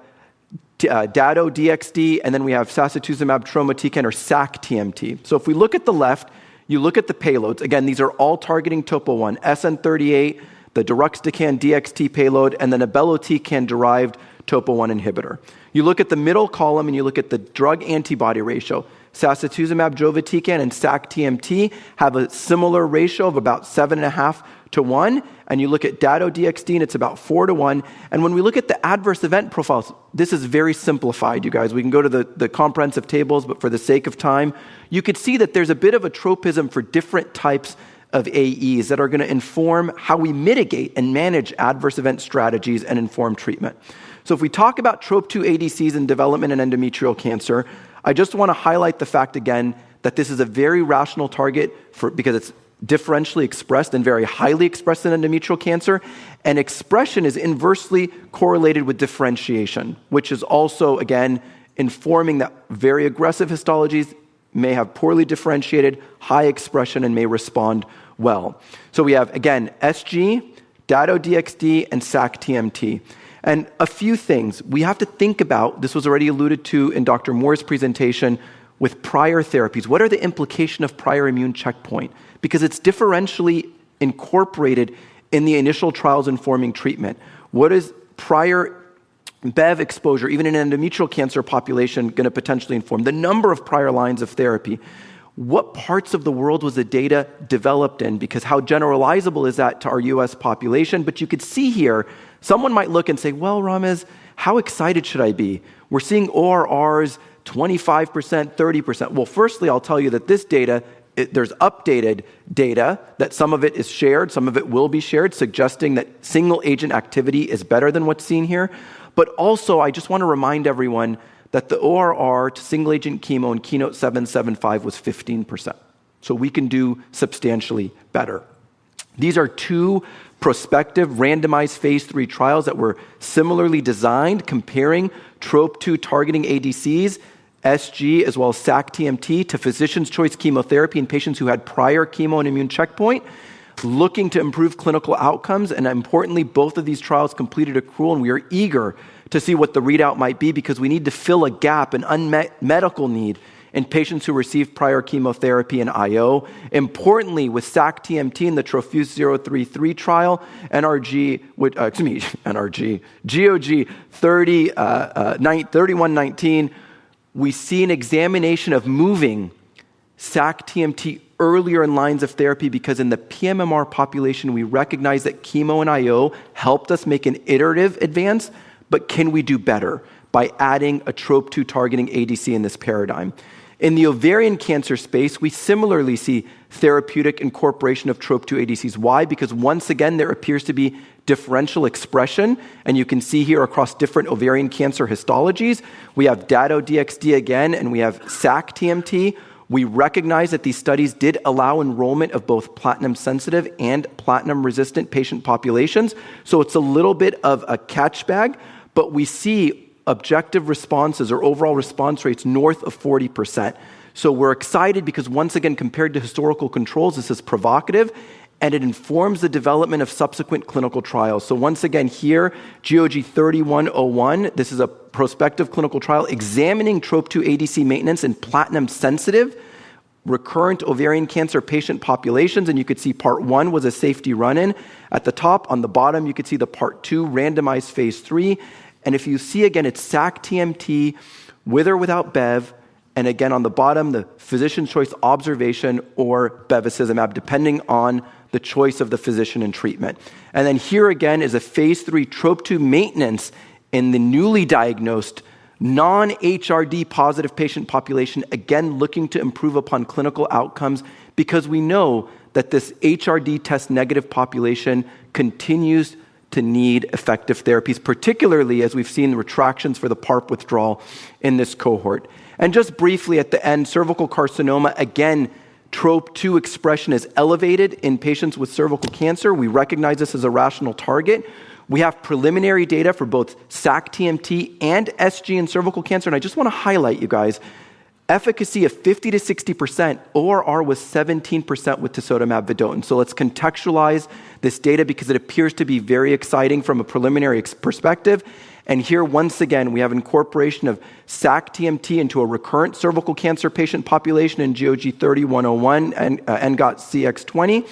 Dato-DXd, and then we have sacituzumab trimotecan, or SAC-TMT. So if we look at the left, you look at the payloads. Again, these are all targeting topo 1, SN38, the deruxtecan DXT payload, and the belotecan-derived topo 1 inhibitor. You look at the middle column and you look at the drug-antibody ratio. Sacituzumab govitecan and SAC-TMT have a similar ratio of about 7.5 to 1, and you look at Dato-DXd and it's about 4 to 1. And when we look at the adverse event profiles, this is very simplified, you guys. We can go to the comprehensive tables, but for the sake of time, you could see that there's a bit of a tropism for different types of AEs that are going to inform how we mitigate and manage adverse event strategies and inform treatment. So if we talk about TROP2 ADCs in development in endometrial cancer, I just want to highlight the fact again that this is a very rational target because it's differentially expressed and very highly expressed in endometrial cancer, and expression is inversely correlated with differentiation, which is also, again, informing that very aggressive histologies may have poorly differentiated, high expression, and may respond well. So we have, again, SG, Dato-DXd, and SAC-TMT. And a few things we have to think about, this was already alluded to in Dr. Moore's presentation, with prior therapies. What are the implications of prior immune checkpoint? Because it's differentially incorporated in the initial trials informing treatment. What is prior Bev exposure, even in an endometrial cancer population, going to potentially inform? The number of prior lines of therapy. What parts of the world was the data developed in? Because how generalizable is that to our US population? But you could see here, someone might look and say, well, Ramez, how excited should I be? We're seeing ORRs 25%, 30%. Well, firstly, I'll tell you that this data, there's updated data that some of it is shared, some of it will be shared, suggesting that single agent activity is better than what's seen here. But also, I just want to remind everyone that the ORR to single agent chemo in Keynote 775 was 15%. So we can do substantially better. These are two prospective randomized phase 3 trials that were similarly designed, comparing TROP2 targeting ADCs, SG, as well as SAC-TMT to physician's choice chemotherapy in patients who had prior chemo and immune checkpoint, looking to improve clinical outcomes. And importantly, both of these trials completed accrual, and we are eager to see what the readout might be because we need to fill a gap, an unmet medical need in patients who received prior chemotherapy and IO. Importantly, with SAC-TMT in the Trophuse 033 trial, GOG 3119, we see an examination of moving SAC-TMT earlier in lines of therapy because in the PMMR population, we recognize that chemo and IO helped us make an iterative advance, but can we do better by adding a TROP2 targeting ADC in this paradigm? In the ovarian cancer space, we similarly see therapeutic incorporation of TROP2 ADCs. Why? Because once again, there appears to be differential expression, and you can see here across different ovarian cancer histologies. We have Dato-DXd again, and we have SAC-TMT. We recognize that these studies did allow enrollment of both platinum-sensitive and platinum-resistant patient populations, so it's a little bit of a catch bag, but we see objective responses or overall response rates north of 40%. So we're excited because once again, compared to historical controls, this is provocative and it informs the development of subsequent clinical trials. So once again here, GOG 3101, this is a prospective clinical trial examining TROP2 ADC maintenance in platinum-sensitive recurrent ovarian cancer patient populations. And you could see part 1 was a safety run-in. At the top, on the bottom, you could see the part 2 randomized phase 3. And if you see again, it's SAC-TMT with or without Bev. And again, on the bottom, the physician's choice observation or bevacizumab, depending on the choice of the physician in treatment. And then here again is a phase 3 TROP2 maintenance in the newly diagnosed non-HRD positive patient population, again looking to improve upon clinical outcomes because we know that this HRD test negative population continues to need effective therapies, particularly as we've seen retractions for the PARP withdrawal in this cohort. And just briefly at the end, cervical carcinoma, again, TROP2 expression is elevated in patients with cervical cancer. We recognize this as a rational target. We have preliminary data for both SAC-TMT and SG in cervical cancer. And I just want to highlight, you guys, efficacy of 50 to 60%, ORR was 17% with tisotumab vedotin. So let's contextualize this data because it appears to be very exciting from a preliminary perspective. And here, once again, we have incorporation of SAC-TMT into a recurrent cervical cancer patient population in GOG 3101 and NGOT CX20,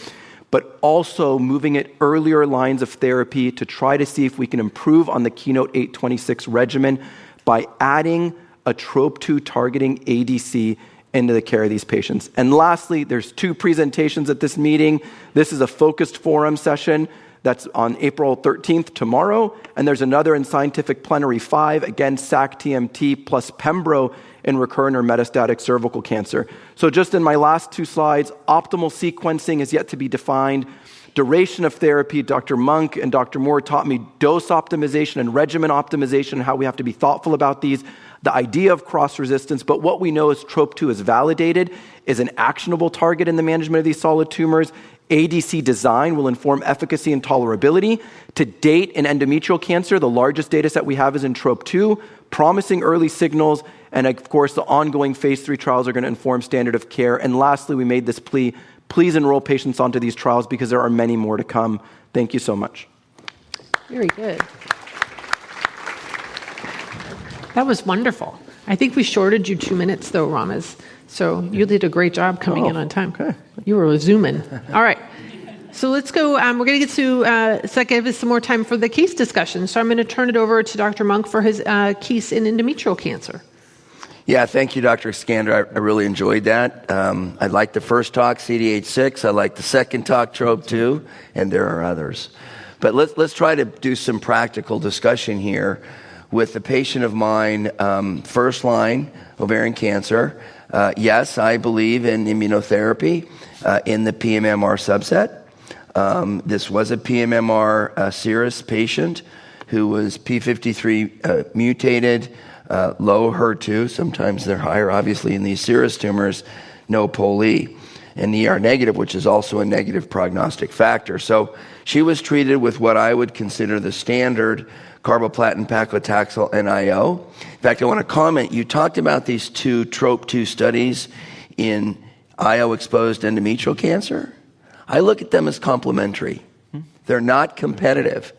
but also moving it earlier lines of therapy to try to see if we can improve on the Keynote 826 regimen by adding a TROP2 targeting ADC into the care of these patients. And lastly, there's 2 presentations at this meeting. This is a focused forum session that's on April 13th, tomorrow. And there's another in Scientific Plenary 5, again, SAC-TMT plus Pembro in recurrent or metastatic cervical cancer. So just in my last 2 slides, optimal sequencing is yet to be defined. Duration of therapy, Dr. Monk and Dr. Moore taught me dose optimization and regimen optimization, how we have to be thoughtful about these. The idea of cross-resistance, but what we know is TROP2 is validated, is an actionable target in the management of these solid tumors. ADC design will inform efficacy and tolerability. To date, in endometrial cancer, the largest data set we have is in TROP2, promising early signals, and of course, the ongoing phase 3 trials are going to inform standard of care. And lastly, we made this plea, please enroll patients onto these trials because there are many more to come. Thank you so much. Very good. That was wonderful. I think we shorted you 2 minutes, though, Ramez. So you did a great job coming in on time. Okay. You were zooming. All right. So let's go. We're going to get to give us some more time for the case discussion. So I'm going to turn it over to Dr. Monk for his case in endometrial cancer. Yeah, thank you, Dr. Eskander. I really enjoyed that. I liked the first talk, CDH6. I liked the second talk, TROP2, and there are others. But let's try to do some practical discussion here with a patient of mine, first-line ovarian cancer. Yes, I believe in immunotherapy in the PMMR subset. This was a PMMR serous patient who was P53 mutated, low HER2. Sometimes they're higher, obviously, in these serous tumors, no POLE, and ER negative, which is also a negative prognostic factor. So she was treated with what I would consider the standard carboplatin, paclitaxel, and IO. In fact, I want to comment, you talked about these 2 TROP2 studies in IO-exposed endometrial cancer. I look at them as complementary. They're not competitive.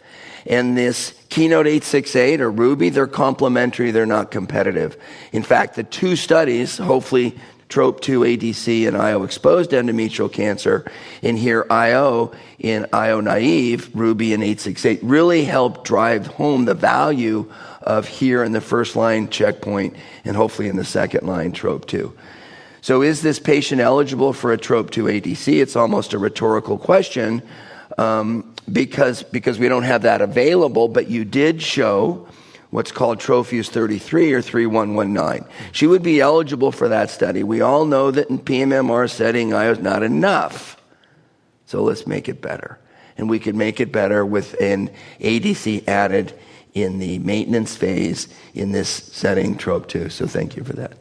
And this Keynote 868 or Ruby, they're complementary, they're not competitive. In fact, the 2 studies, hopefully TROP2 ADC and IO-exposed endometrial cancer, and here IO in IO-naive, Ruby and 868, really help drive home the value of here in the first-line checkpoint and hopefully in the second-line TROP2. So is this patient eligible for a TROP2 ADC? It's almost a rhetorical question because we don't have that available, but you did show what's called Trophus 33 or 3119. She would be eligible for that study. We all know that in PMMR setting, IO is not enough. So let's make it better. And we could make it better with an ADC added in the maintenance phase in this setting, TROP2. So thank you for that.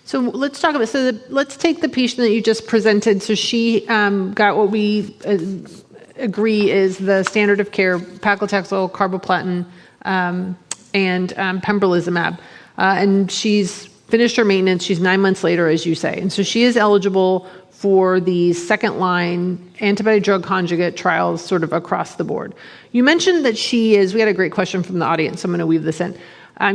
So let's talk about, let's take the patient that you just presented. So she got what we agree is the standard of care, paclitaxel, carboplatin, and pembrolizumab. And she's finished her maintenance. She's 9 months later, as you say. And so she is eligible for the second-line antibody-drug conjugate trials sort of across the board. You mentioned that we had a great question from the audience, so I'm going to weave this in.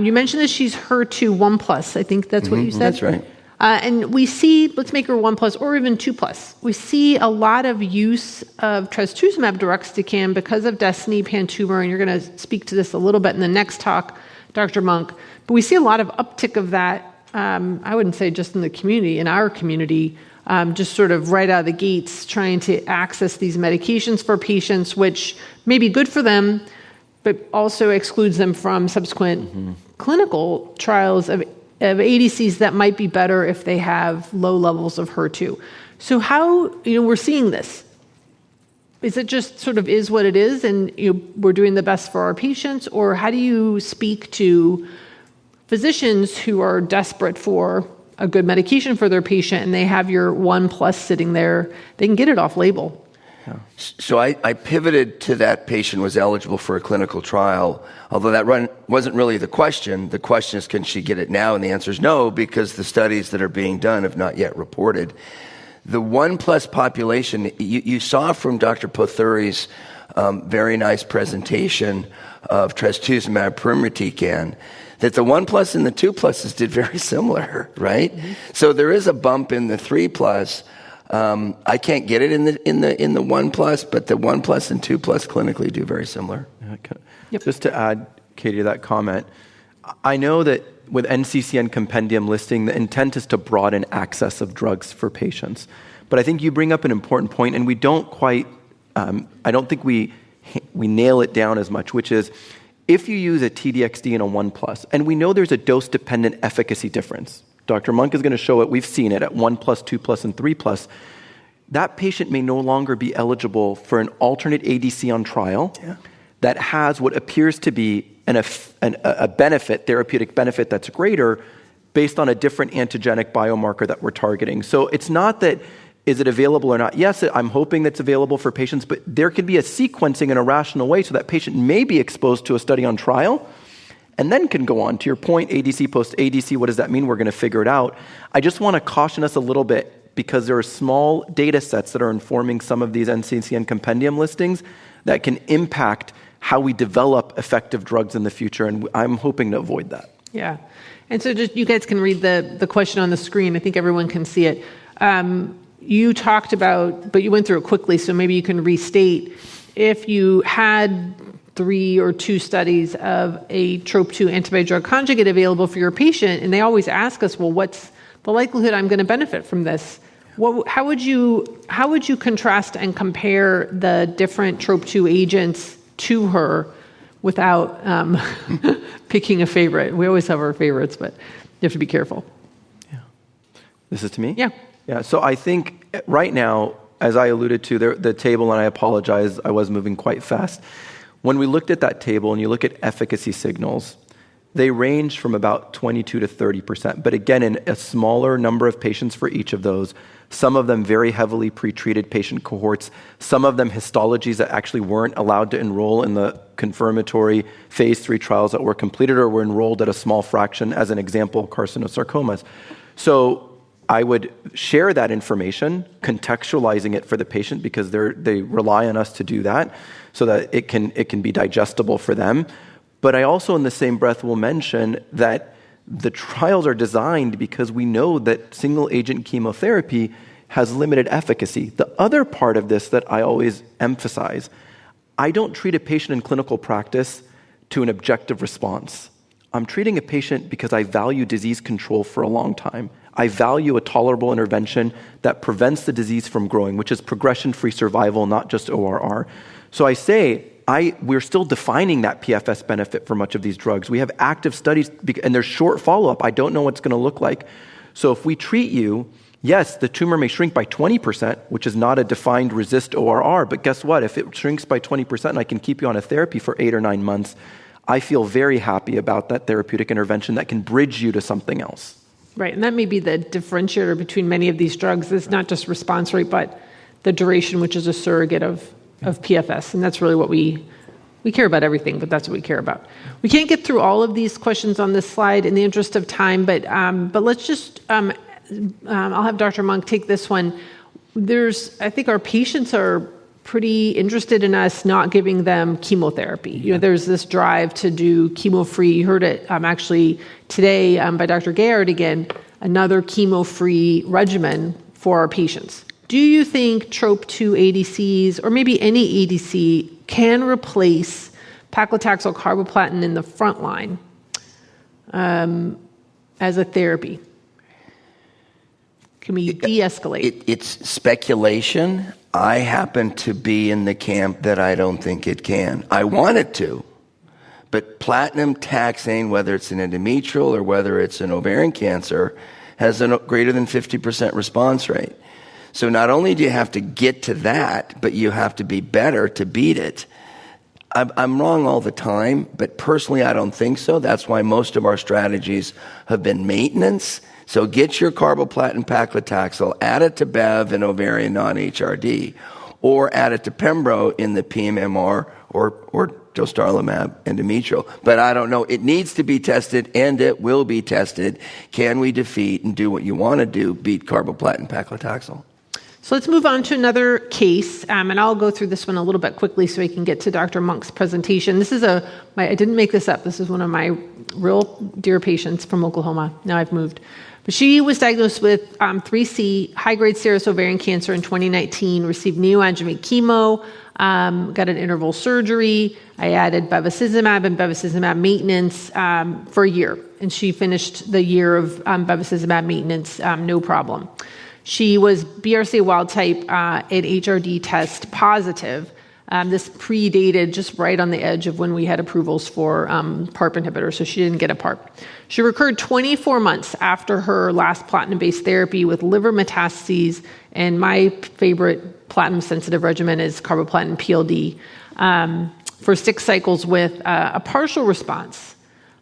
You mentioned that she's HER2 1+. I think that's what you said? That's right. And we see, let's make her 1+ or even 2+. We see a lot of use of trastuzumab deruxtecan because of Destiny pan-tumor, and you're going to speak to this a little bit in the next talk, Dr. Monk. But we see a lot of uptick of that, I wouldn't say just in the community, in our community, just sort of right out of the gates, trying to access these medications for patients, which may be good for them, but also excludes them from subsequent clinical trials of ADCs that might be better if they have low levels of HER2. So how, we're seeing this. Is it just sort of is what it is and we're doing the best for our patients? Or how do you speak to physicians who are desperate for a good medication for their patient and they have your 1+ sitting there, they can get it off label? So I pivoted to that patient was eligible for a clinical trial, although that wasn't really the question. The question is, can she get it now? And the answer is no, because the studies that are being done have not yet reported. The 1+ population, you saw from Dr. Pothuri's very nice presentation of trastuzumab perimetican that the 1+ and the 2+ did very similar, right? So there is a bump in the 3+. I can't get it in the 1+, but the 1+ and 2+ clinically do very similar. Yep. Just to add, Katie, to that comment, I know that with NCCN compendium listing, the intent is to broaden access of drugs for patients. But I think you bring up an important point, and we don't quite, I don't think we nail it down as much, which is if you use a TDXD and a 1+, and we know there's a dose-dependent efficacy difference. Dr. Monk is going to show it. We've seen it at 1+, 2+, and 3+. That patient may no longer be eligible for an alternate ADC on trial that has what appears to be a benefit, therapeutic benefit that's greater based on a different antigenic biomarker that we're targeting. So it's not that, is it available or not? Yes, I'm hoping that's available for patients, but there could be a sequencing in a rational way so that patient may be exposed to a study on trial and then can go on. To your point, ADC post-ADC, what does that mean? We're going to figure it out. I just want to caution us a little bit because there are small data sets that are informing some of these NCCN compendium listings that can impact how we develop effective drugs in the future, and I'm hoping to avoid that. Yeah. And so just you guys can read the question on the screen. I think everyone can see it. You talked about, but you went through it quickly, so maybe you can restate. If you had 3 or 2 studies of a TROP2 antibody-drug conjugate available for your patient, and they always ask us, well, what's the likelihood I'm going to benefit from this? How would you contrast and compare the different TROP2 agents to her without picking a favorite? We always have our favorites, but you have to be careful. Yeah. This is to me? Yeah. Yeah. So I think right now, as I alluded to, the table, and I apologize, I was moving quite fast. When we looked at that table and you look at efficacy signals, they range from about 22 to 30%. But again, in a smaller number of patients for each of those, some of them very heavily pretreated patient cohorts, some of them histologies that actually weren't allowed to enroll in the confirmatory phase 3 trials that were completed or were enrolled at a small fraction, as an example, carcinosarcomas. So I would share that information, contextualizing it for the patient because they rely on us to do that so that it can be digestible for them. But I also, in the same breath, will mention that the trials are designed because we know that single-agent chemotherapy has limited efficacy. The other part of this that I always emphasize, I don't treat a patient in clinical practice to an objective response. I'm treating a patient because I value disease control for a long time. I value a tolerable intervention that prevents the disease from growing, which is progression-free survival, not just ORR. So I say, we're still defining that PFS benefit for much of these drugs. We have active studies, and there's short follow-up. I don't know what's going to look like. So if we treat you, yes, the tumor may shrink by 20%, which is not a defined RECIST ORR, but guess what? If it shrinks by 20% and I can keep you on a therapy for 8 or 9 months, I feel very happy about that therapeutic intervention that can bridge you to something else. Right, and that may be the differentiator between many of these drugs. It's not just response rate, but the duration, which is a surrogate of PFS, and that's really what we We care about everything, but that's what we care about. We can't get through all of these questions on this slide in the interest of time, but let's just, I'll have Dr. Monk take this one. I think our patients are pretty interested in us not giving them chemotherapy. You know, there's this drive to do chemo-free. You heard it actually today by Dr. Gayard again, another chemo-free regimen for our patients. Do you think TROP2 ADCs, or maybe any ADC, can replace paclitaxel carboplatin in the front line as a therapy? Can we de-escalate? It's speculation. I happen to be in the camp that I don't think it can. I want it to. But platinum taxane, whether it's an endometrial or whether it's an ovarian cancer, has a greater than 50% response rate. So not only do you have to get to that, but you have to be better to beat it. I'm wrong all the time, but personally I don't think so. That's why most of our strategies have been maintenance. So get your carboplatin paclitaxel, add it to Bev in ovarian non-HRD, or add it to Pembro in the PMMR or dostarlimab endometrial. But I don't know. It needs to be tested, and it will be tested. Can we defeat and do what you want to do, beat carboplatin paclitaxel? So let's move on to another case, and I'll go through this one a little bit quickly so we can get to Dr. Monk's presentation. This is I didn't make this up. This is one of my real dear patients from Oklahoma. Now I've moved. But she was diagnosed with 3C, high-grade serous ovarian cancer in 2019, received neoadjuvant chemo, got an interval surgery. I added bevacizumab and bevacizumab maintenance for a year, and she finished the year of bevacizumab maintenance, no problem. She was BRCA wild type and HRD test positive. This predated just right on the edge of when we had approvals for PARP inhibitors, so she didn't get a PARP. She recurred 24 months after her last platinum-based therapy with liver metastases, and my favorite platinum-sensitive regimen is carboplatin PLD for 6 cycles with a partial response.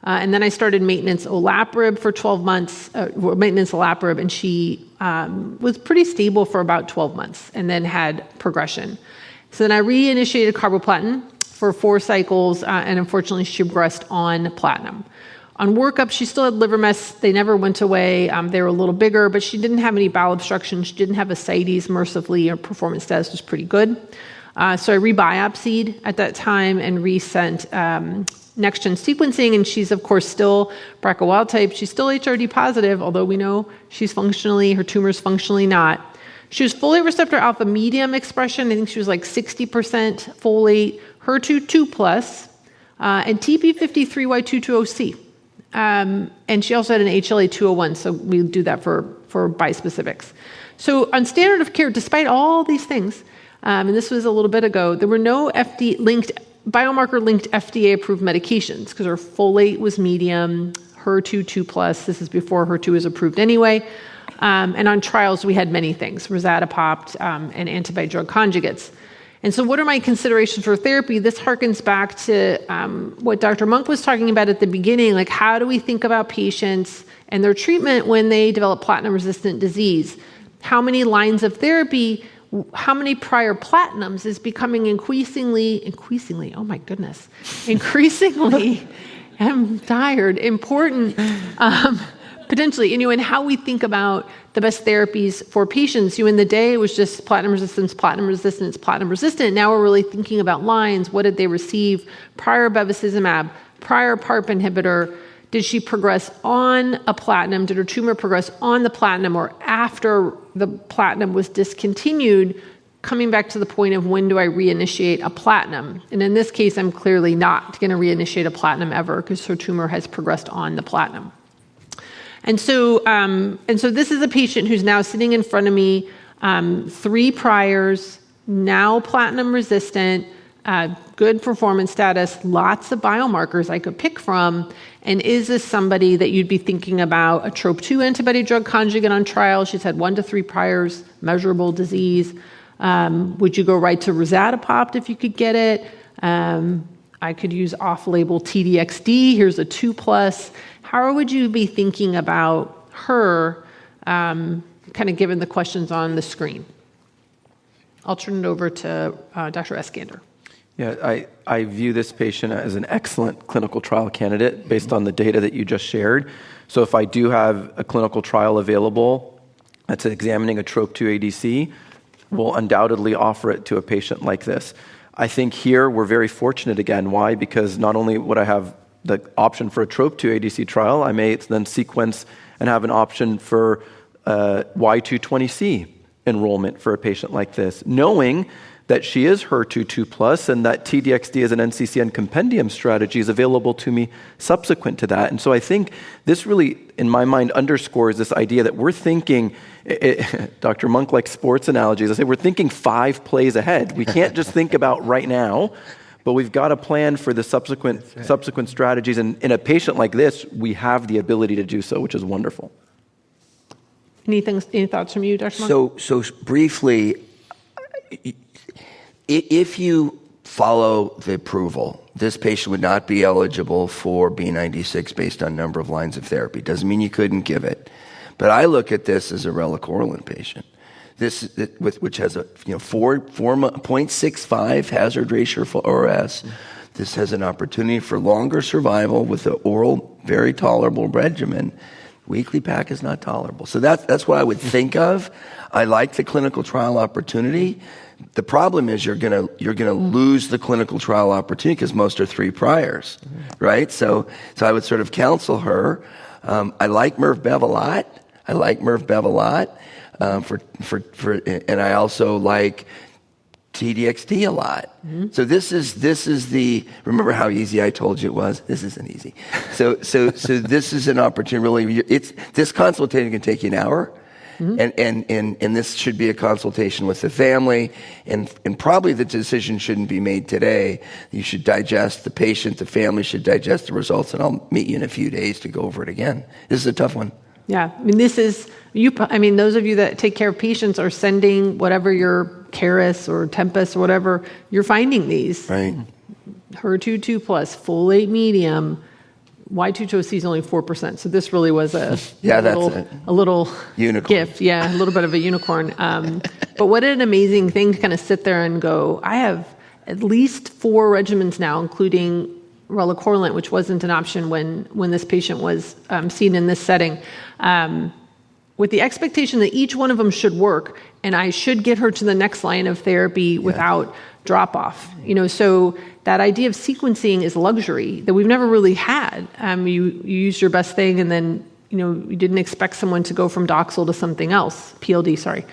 And then I started maintenance olaparib for 12 months, maintenance olaparib, and she was pretty stable for about 12 months and then had progression. So then I reinitiated carboplatin for 4 cycles, and unfortunately she progressed on platinum. On workup, she still had liver mets. They never went away. They were a little bigger, but she didn't have any bowel obstruction. She didn't have ascites. Mercifully, her performance status was pretty good. So I rebiopsied at that time and resent next-gen sequencing, and she's, of course, still BRCA wild type. She's still HRD positive, although we know her tumor's functionally not. She was folate receptor alpha medium expression. I think she was like 60% folate, HER2 2+, and TP53Y220C. And she also had an HLA-201, so we do that for bispecifics. So on standard of care, despite all these things, and this was a little bit ago, there were no biomarker-linked FDA-approved medications because her folate was medium, HER2 2+. This is before HER2 was approved anyway. And on trials, we had many things, Rosadapopt and antibody-drug conjugates. And so what are my considerations for therapy? This harkens back to what Dr. Monk was talking about at the beginning, like how do we think about patients and their treatment when they develop platinum-resistant disease? How many lines of therapy, how many prior platinums is becoming increasingly, oh my goodness, increasingly, I'm tired, important, potentially, and how we think about the best therapies for patients. In the day, it was just platinum resistance, platinum resistance, platinum resistant. Now we're really thinking about lines. What did they receive? Prior bevacizumab, prior PARP inhibitor. Did she progress on a platinum? Did her tumor progress on the platinum or after the platinum was discontinued? Coming back to the point of when do I reinitiate a platinum? And in this case, I'm clearly not going to reinitiate a platinum ever because her tumor has progressed on the platinum. And so this is a patient who's now sitting in front of me, 3 priors, now platinum resistant, good performance status, lots of biomarkers I could pick from. And is this somebody that you'd be thinking about a TROP2 antibody-drug conjugate on trial? She's had 1 to 3 priors, measurable disease. Would you go right to Rosadapopt if you could get it? I could use off-label TDXD. Here's a 2+. How would you be thinking about her, kind of given the questions on the screen? I'll turn it over to Dr. Eskander. Yeah, I view this patient as an excellent clinical trial candidate based on the data that you just shared. So if I do have a clinical trial available that's examining a TROP2 ADC, we'll undoubtedly offer it to a patient like this. I think here we're very fortunate again. Why? Because not only would I have the option for a TROP2 ADC trial, I may then sequence and have an option for Y220C enrollment for a patient like this, knowing that she is HER2/2+, and that TDXD as an NCCN compendium strategy is available to me subsequent to that. And so I think this really, in my mind, underscores this idea that we're thinking, Dr. Monk likes sports analogies. I say we're thinking 5 plays ahead. We can't just think about right now, but we've got a plan for the subsequent strategies. And in a patient like this, we have the ability to do so, which is wonderful. Any thoughts from you, Dr. Monk? So briefly, if you follow the approval, this patient would not be eligible for B96 based on number of lines of therapy. Doesn't mean you couldn't give it. But I look at this as a relacorilant patient, which has a 0.65 hazard ratio for ORS. This has an opportunity for longer survival with an oral, very tolerable regimen. Weekly pack is not tolerable. So that's what I would think of. I like the clinical trial opportunity. The problem is you're gonna lose the clinical trial opportunity because most are 3 priors, right? So I would sort of counsel her. I like MIRV-BEV a lot. And I also like TDXD a lot. So this is remember how easy I told you it was? This isn't easy. So this is an opportunity. Really, this consultation can take you an hour. And this should be a consultation with the family, and probably the decision shouldn't be made today. You should digest, the patient, the family should digest the results, and I'll meet you in a few days to go over it again. This is a tough one. Yeah, I mean, those of you that take care of patients are sending whatever your Caris or Tempest or whatever, you're finding these. Right. HER2/2+, folate medium, Y220C is only 4%. So this really was a little unicorn gift. Yeah, a little bit of a unicorn. But what an amazing thing to kind of sit there and go, I have at least 4 regimens now, including relacorilant, which wasn't an option when this patient was seen in this setting, with the expectation that each one of them should work, and I should get her to the next line of therapy without drop off. So that idea of sequencing is luxury that we've never really had. You used your best thing, and then you didn't expect someone to go from Doxil to something else, PLD. Sorry.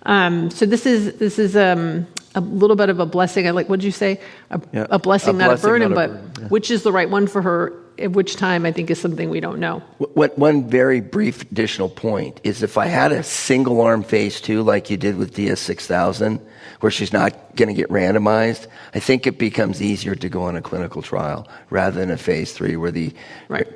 So this is a little bit of a blessing. What did you say? A blessing, not a burden, but which is the right one for her at which time, I think, is something we don't know. One very brief additional point is if I had a single arm phase 2 like you did with DS6000, where she's not going to get randomized, I think it becomes easier to go on a clinical trial rather than a phase 3 where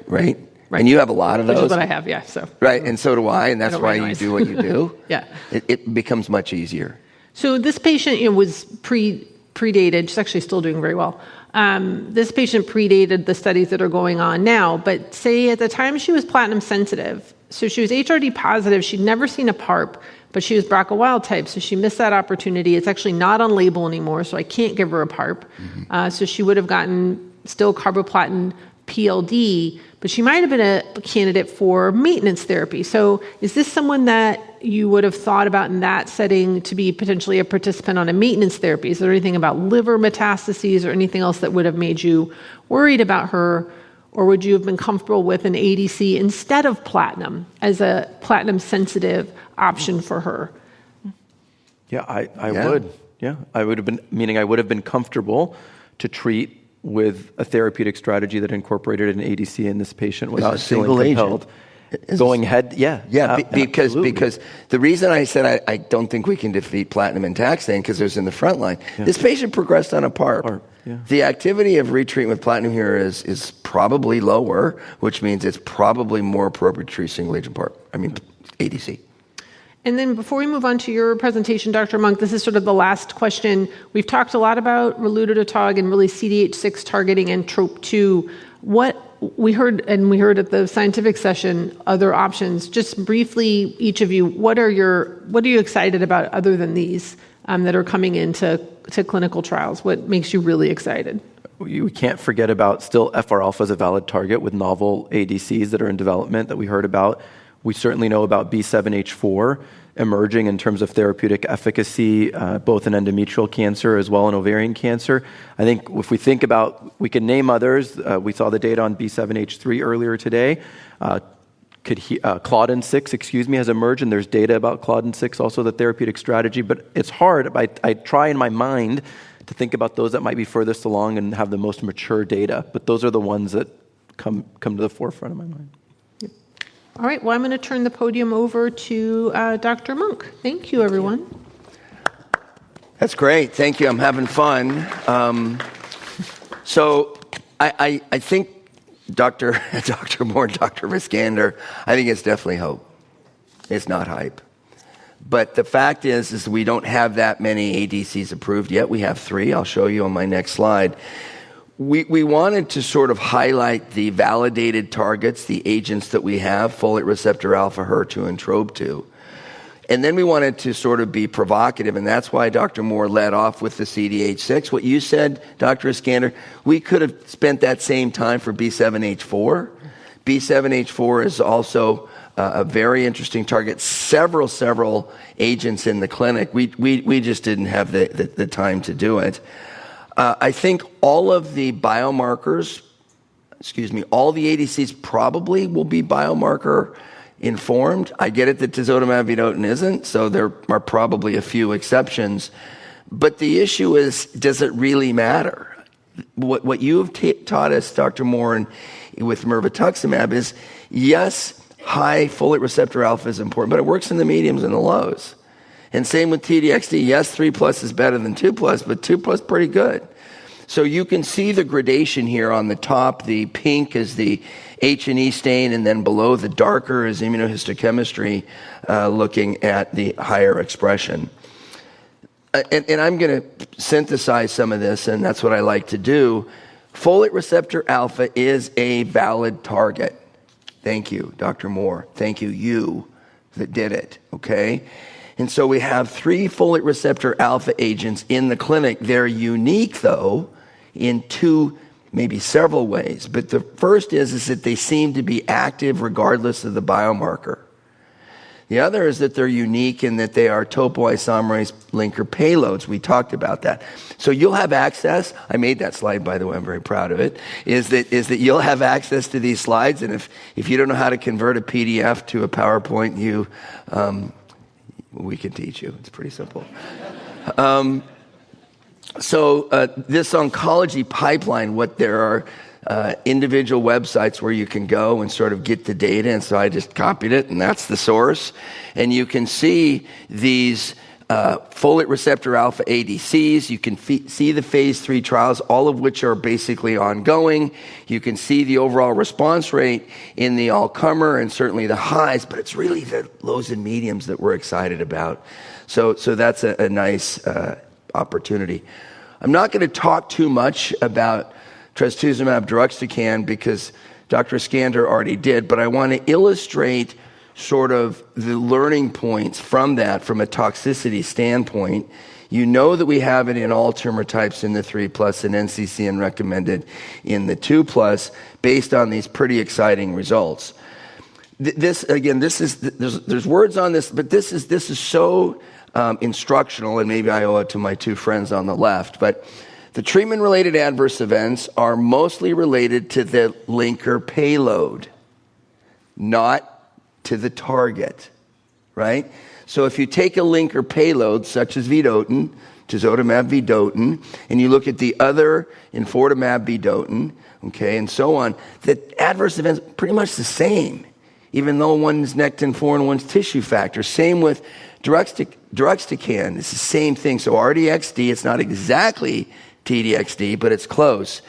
right? And you have a lot of those. Which is what I have, yeah. So. Right, and so do I, and that's why you do what you do. Yeah. It becomes much easier. So this patient was predated. She's actually still doing very well. This patient predated the studies that are going on now, but say at the time she was platinum sensitive. So she was HRD positive. She'd never seen a PARP, but she was BRCA wild type, so she missed that opportunity. It's actually not on label anymore, so I can't give her a PARP. So she would have gotten still carboplatin PLD, but she might have been a candidate for maintenance therapy. So is this someone that you would have thought about in that setting to be potentially a participant on a maintenance therapy? Is there anything about liver metastases or anything else that would have made you worried about her? Or would you have been comfortable with an ADC instead of platinum as a platinum sensitive option for her? Yeah, I would. Yeah, I would have been comfortable to treat with a therapeutic strategy that incorporated an ADC in this patient without feeling compelled. Going ahead, because the reason I said I don't think we can defeat platinum and taxane because it was in the front line. This patient progressed on a PARP. The activity of retreatment with platinum here is probably lower, which means it's probably more appropriate to treat single agent PARP. ADC. And then before we move on to your presentation, Dr. Monk, this is sort of the last question. We've talked a lot about raludotatug and really CDH6 targeting and TROP2. What we heard at the scientific session other options. Just briefly, each of you, what are you excited about other than these that are coming into clinical trials? What makes you really excited? We can't forget about still FR alpha as a valid target with novel ADCs that are in development that we heard about. We certainly know about B7H4 emerging in terms of therapeutic efficacy, both in endometrial cancer as well in ovarian cancer. I think if we think about, we can name others. We saw the data on B7H3 earlier today. Claudin-6, has emerged, and there's data about Claudin-6, also the therapeutic strategy. But it's hard. I try in my mind to think about those that might be furthest along and have the most mature data. But those are the ones that come to the forefront of my mind. All right, well, I'm going to turn the podium over to Dr. Monk. Thank you, everyone. That's great. Thank you. I'm having fun. So I think Dr. Moore and Dr. Eskander, I think it's definitely hope. It's not hype. But the fact is we don't have that many ADCs approved yet. We have 3. I'll show you on my next slide. We wanted to sort of highlight the validated targets, the agents that we have, folate receptor alpha, HER2, and TROP2. And then we wanted to sort of be provocative, and that's why Dr. Moore led off with the CDH6. What you said, Dr. Eskander, we could have spent that same time for B7H4. B7H4 is also a very interesting target. Several agents in the clinic. We just didn't have the time to do it. I think all of the biomarkers, all the ADCs probably will be biomarker informed. I get it that tisotumab vedotin isn't, so there are probably a few exceptions. But the issue is, does it really matter? What you have taught us, Dr. Moore, and with mirvetuximab is, yes, high folate receptor alpha is important, but it works in the mediums and the lows. And same with TDXD. Yes, 3+ is better than 2+, but 2+ pretty good. So you can see the gradation here on the top. The pink is the H&E stain, and then below the darker is immunohistochemistry looking at the higher expression. And I'm going to synthesize some of this, and that's what I like to do. Folate receptor alpha is a valid target. Thank you, Dr. Moore. Thank you that did it, okay? And so we have 3 folate receptor alpha agents in the clinic. They're unique, though, in 2, maybe several ways. But the first is that they seem to be active regardless of the biomarker. The other is that they're unique in that they are topoisomerase linker payloads. We talked about that. So you'll have access. I made that slide, by the way. I'm very proud of it. Is that you'll have access to these slides. And if you don't know how to convert a PDF to a PowerPoint, we can teach you. It's pretty simple. So this oncology pipeline, there are individual websites where you can go and sort of get the data. And so I just copied it, and that's the source. And you can see these folate receptor alpha ADCs. You can see the phase 3 trials, all of which are basically ongoing. You can see the overall response rate in the all-comer and certainly the highs, but it's really the lows and mediums that we're excited about. So that's a nice opportunity. I'm not going to talk too much about trastuzumab deruxtecan because Dr. Eskander already did, but I want to illustrate sort of the learning points from that from a toxicity standpoint. You know that we have it in all tumor types in the 3+ and NCCN recommended in the 2+ based on these pretty exciting results. There's words on this, but this is so instructional, and maybe I owe it to my 2 friends on the left, but the treatment-related adverse events are mostly related to the linker payload, not to the target, right? So if you take a linker payload, such as vedotin, tisotumab vedotin, and you look at the other enfortumab vedotin, okay, and so on, the adverse events are pretty much the same, even though one's Nectin-4 and one's tissue factor. Same with deruxtecan. It's the same thing. So RDXD, it's not exactly TDXD, but it's close.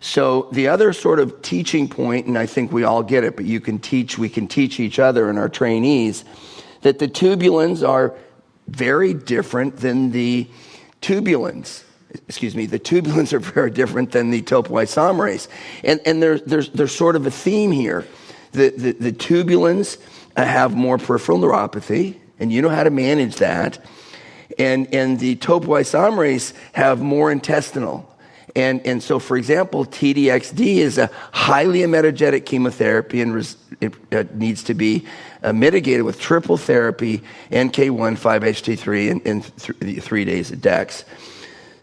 So the other sort of teaching point, and I think we all get it, but we can teach each other and our trainees, that the tubulins are very different than the tubulins. the tubulins are very different than the topoisomerase. And there's sort of a theme here. The tubulins have more peripheral neuropathy, and you know how to manage that. And the topoisomerase have more intestinal. And so, for example, TDXD is a highly emetogenic chemotherapy and it needs to be mitigated with triple therapy, NK1, 5-HT3, and 3 days of Dex.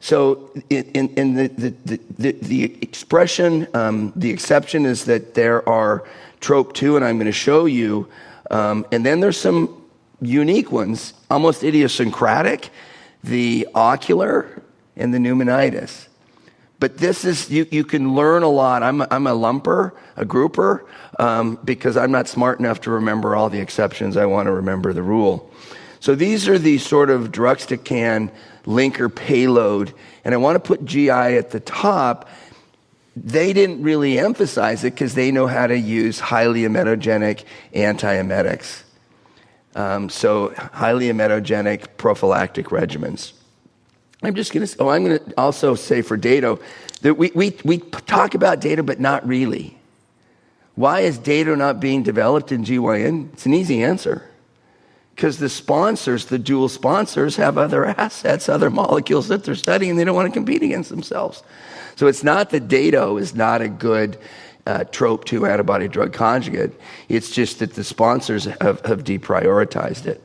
So in the expression, the exception is that there are TROP2, and I'm going to show you. And then there's some unique ones, almost idiosyncratic, the ocular and the pneumonitis. But this is, you can learn a lot. I'm a lumper, a grouper, because I'm not smart enough to remember all the exceptions. I want to remember the rule. So these are the sort of deruxtecan linker payload, and I want to put GI at the top. They didn't really emphasize it because they know how to use highly emetogenic antiemetics. So highly emetogenic prophylactic regimens. I'm going to also say for Dato that we talk about Dato, but not really. Why is Dato not being developed in GYN? It's an easy answer. Because the sponsors, the dual sponsors, have other assets, other molecules that they're studying, and they don't want to compete against themselves. So it's not that Dato is not a good TROP2 antibody-drug conjugate. It's just that the sponsors have deprioritized it.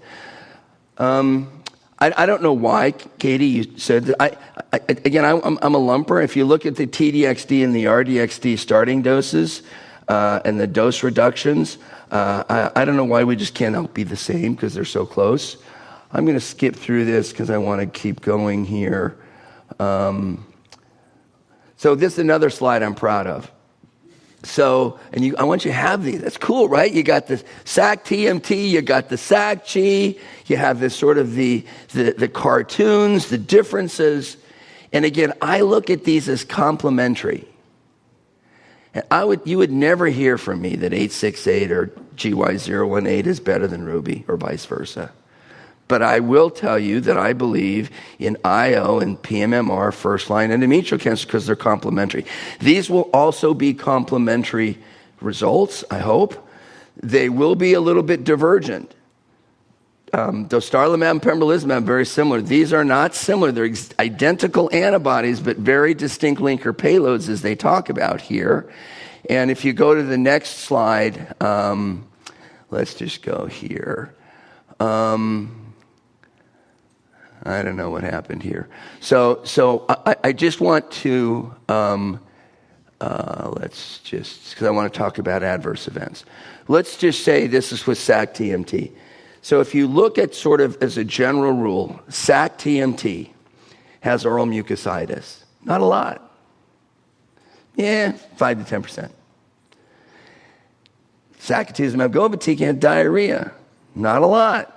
I don't know why, Katie, you said that. I'm a lumper. If you look at the TDXD and the RDXD starting doses and the dose reductions, I don't know why we just can't all be the same because they're so close. I'm going to skip through this because I want to keep going here. So this is another slide I'm proud of. So, I want you to have these. That's cool, right? You got the SAC-TMT, you got the SAC-G, you have this sort of the cartoons, the differences. And again, I look at these as complementary. And you would never hear from me that 868 or GY018 is better than Ruby or vice versa. But I will tell you that I believe in IO and PMMR first-line endometrial cancer because they're complementary. These will also be complementary results, I hope. They will be a little bit divergent. Dostarlimab and pembrolizumab, very similar. These are not similar. They're identical antibodies, but very distinct linker payloads as they talk about here. And if you go to the next slide, let's just go here. I don't know what happened here. So I just want to, let's just, because I want to talk about adverse events. Let's just say this is with SAC-TMT. So if you look at sort of as a general rule, SAC-TMT has oral mucositis. Not a lot. 5 to 10%. Sacituzumab govitecan had diarrhea. Not a lot.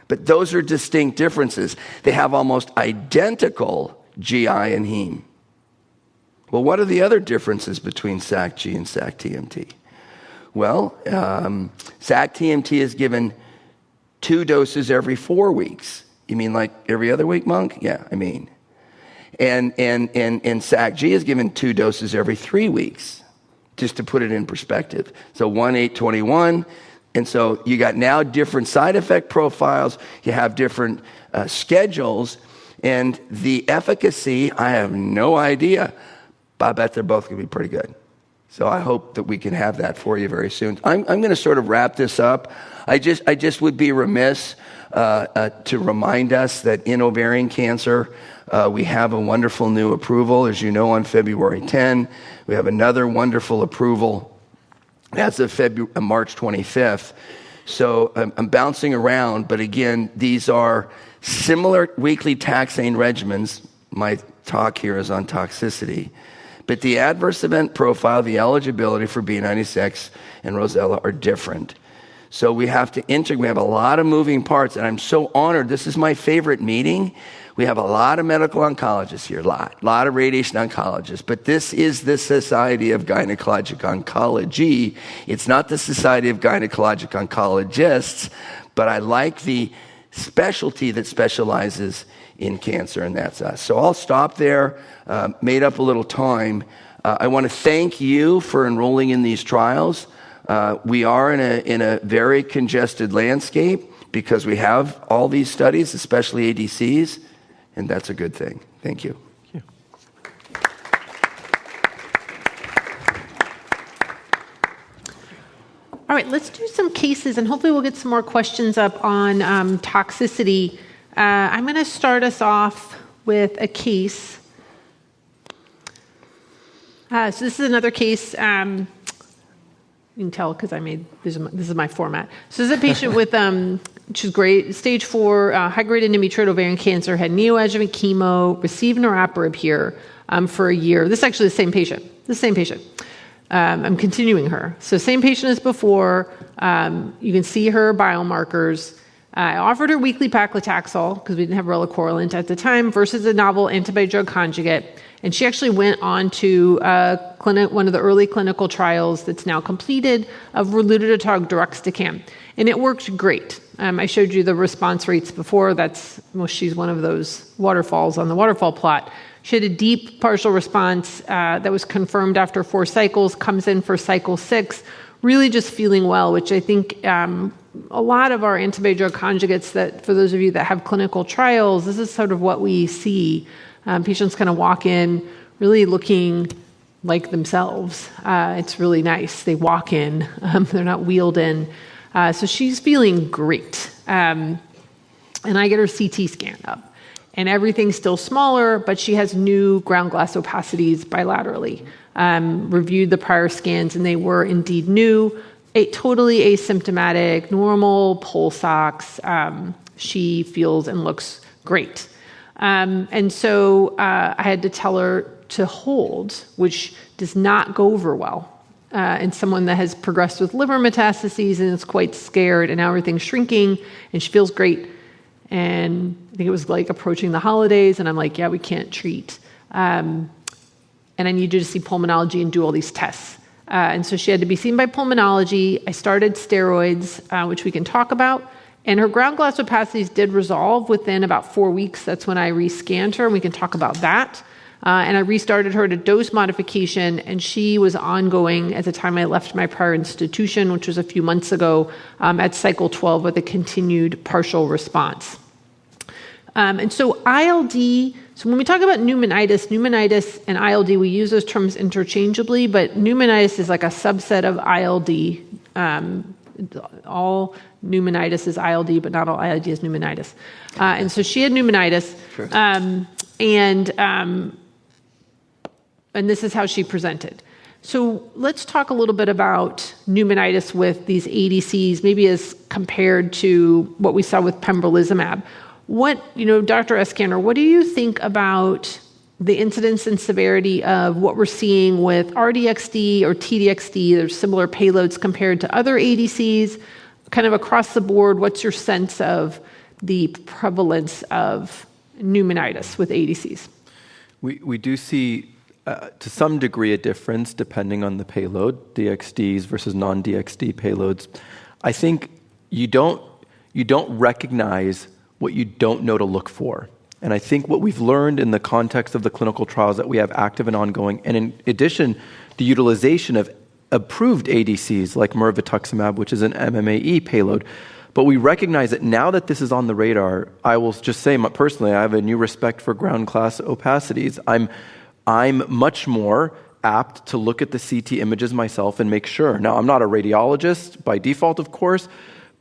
But those are distinct differences. They have almost identical GI and heme. Well, what are the other differences between SAC-G and SAC-TMT? Well, SAC-TMT is given 2 doses every 4 weeks. You mean like every other week, Monk? Yeah, I mean. And SAC-G is given 2 doses every 3 weeks, just to put it in perspective. So 1, 8, 21. And so you got now different side effect profiles. You have different schedules. And the efficacy, I have no idea. But I bet they're both going to be pretty good. So I hope that we can have that for you very soon. I'm going to sort of wrap this up. I just would be remiss to remind us that in ovarian cancer, we have a wonderful new approval, as you know, on February 10. We have another wonderful approval as of March 25th. So I'm bouncing around, but again, these are similar weekly taxane regimens. My talk here is on toxicity. But the adverse event profile, the eligibility for B96 and Rosella are different. So we have to integrate. We have a lot of moving parts, and I'm so honored. This is my favorite meeting. We have a lot of medical oncologists here, a lot of radiation oncologists. But this is the Society of Gynecologic Oncology. It's not the Society of Gynecologic Oncologists, but I like the specialty that specializes in cancer, and that's us. So I'll stop there, made up a little time. I want to thank you for enrolling in these trials. We are in a very congested landscape because we have all these studies, especially ADCs, and that's a good thing. Thank you. All right, let's do some cases, and hopefully we'll get some more questions up on toxicity. I'm going to start us off with a case. So this is another case. You can tell because this is my format. So this is a patient with, which is great, stage 4, high-grade endometrioid ovarian cancer, had neoadjuvant chemo, received niraparib here for a year. This is actually the same patient. I'm continuing her. So same patient as before. You can see her biomarkers. I offered her weekly paclitaxel because we didn't have relacorilant at the time versus a novel antibody-drug conjugate. And she actually went on to one of the early clinical trials that's now completed of raludotatug deruxtecan. And it worked great. I showed you the response rates before. She's one of those waterfalls on the waterfall plot. She had a deep partial response that was confirmed after 4 cycles, comes in for cycle 6, really just feeling well, which I think a lot of our antibody-drug conjugates, that for those of you that have clinical trials, this is sort of what we see. Patients kind of walk in really looking like themselves. It's really nice. They walk in. They're not wheeled in. So she's feeling great. And I get her CT scan up. And everything's still smaller, but she has new ground glass opacities bilaterally. Reviewed the prior scans, and they were indeed new. Totally asymptomatic, normal pulse ox. She feels and looks great. And so I had to tell her to hold, which does not go over well. In someone that has progressed with liver metastases and is quite scared, and now everything's shrinking, and she feels great. And I think it was like approaching the holidays, and I'm like, yeah, we can't treat. And I need you to see pulmonology and do all these tests. And so she had to be seen by pulmonology. I started steroids, which we can talk about. And her ground glass opacities did resolve within about 4 weeks. That's when I rescanned her, and we can talk about that. And I restarted her to dose modification, and she was ongoing at the time I left my prior institution, which was a few months ago, at cycle 12 with a continued partial response. And so ILD, so when we talk about pneumonitis and ILD, we use those terms interchangeably, but pneumonitis is like a subset of ILD. All pneumonitis is ILD, but not all ILD is pneumonitis. And so she had pneumonitis, Sure. And this is how she presented. So let's talk a little bit about pneumonitis with these ADCs, maybe as compared to what we saw with pembrolizumab. Dr. Eskander, what do you think about the incidence and severity of what we're seeing with RDXD or TDXD? There's similar payloads compared to other ADCs. Kind of across the board, what's your sense of the prevalence of pneumonitis with ADCs? We do see, to some degree, a difference depending on the payload, DXDs versus non-DXD payloads. I think you don't recognize what you don't know to look for. And I think what we've learned in the context of the clinical trials that we have active and ongoing, and in addition, the utilization of approved ADCs like mirvetuximab, which is an MMAE payload. But we recognize that now that this is on the radar, I will just say personally, I have a new respect for ground glass opacities. I'm much more apt to look at the CT images myself and make sure. Now, I'm not a radiologist by default, of course,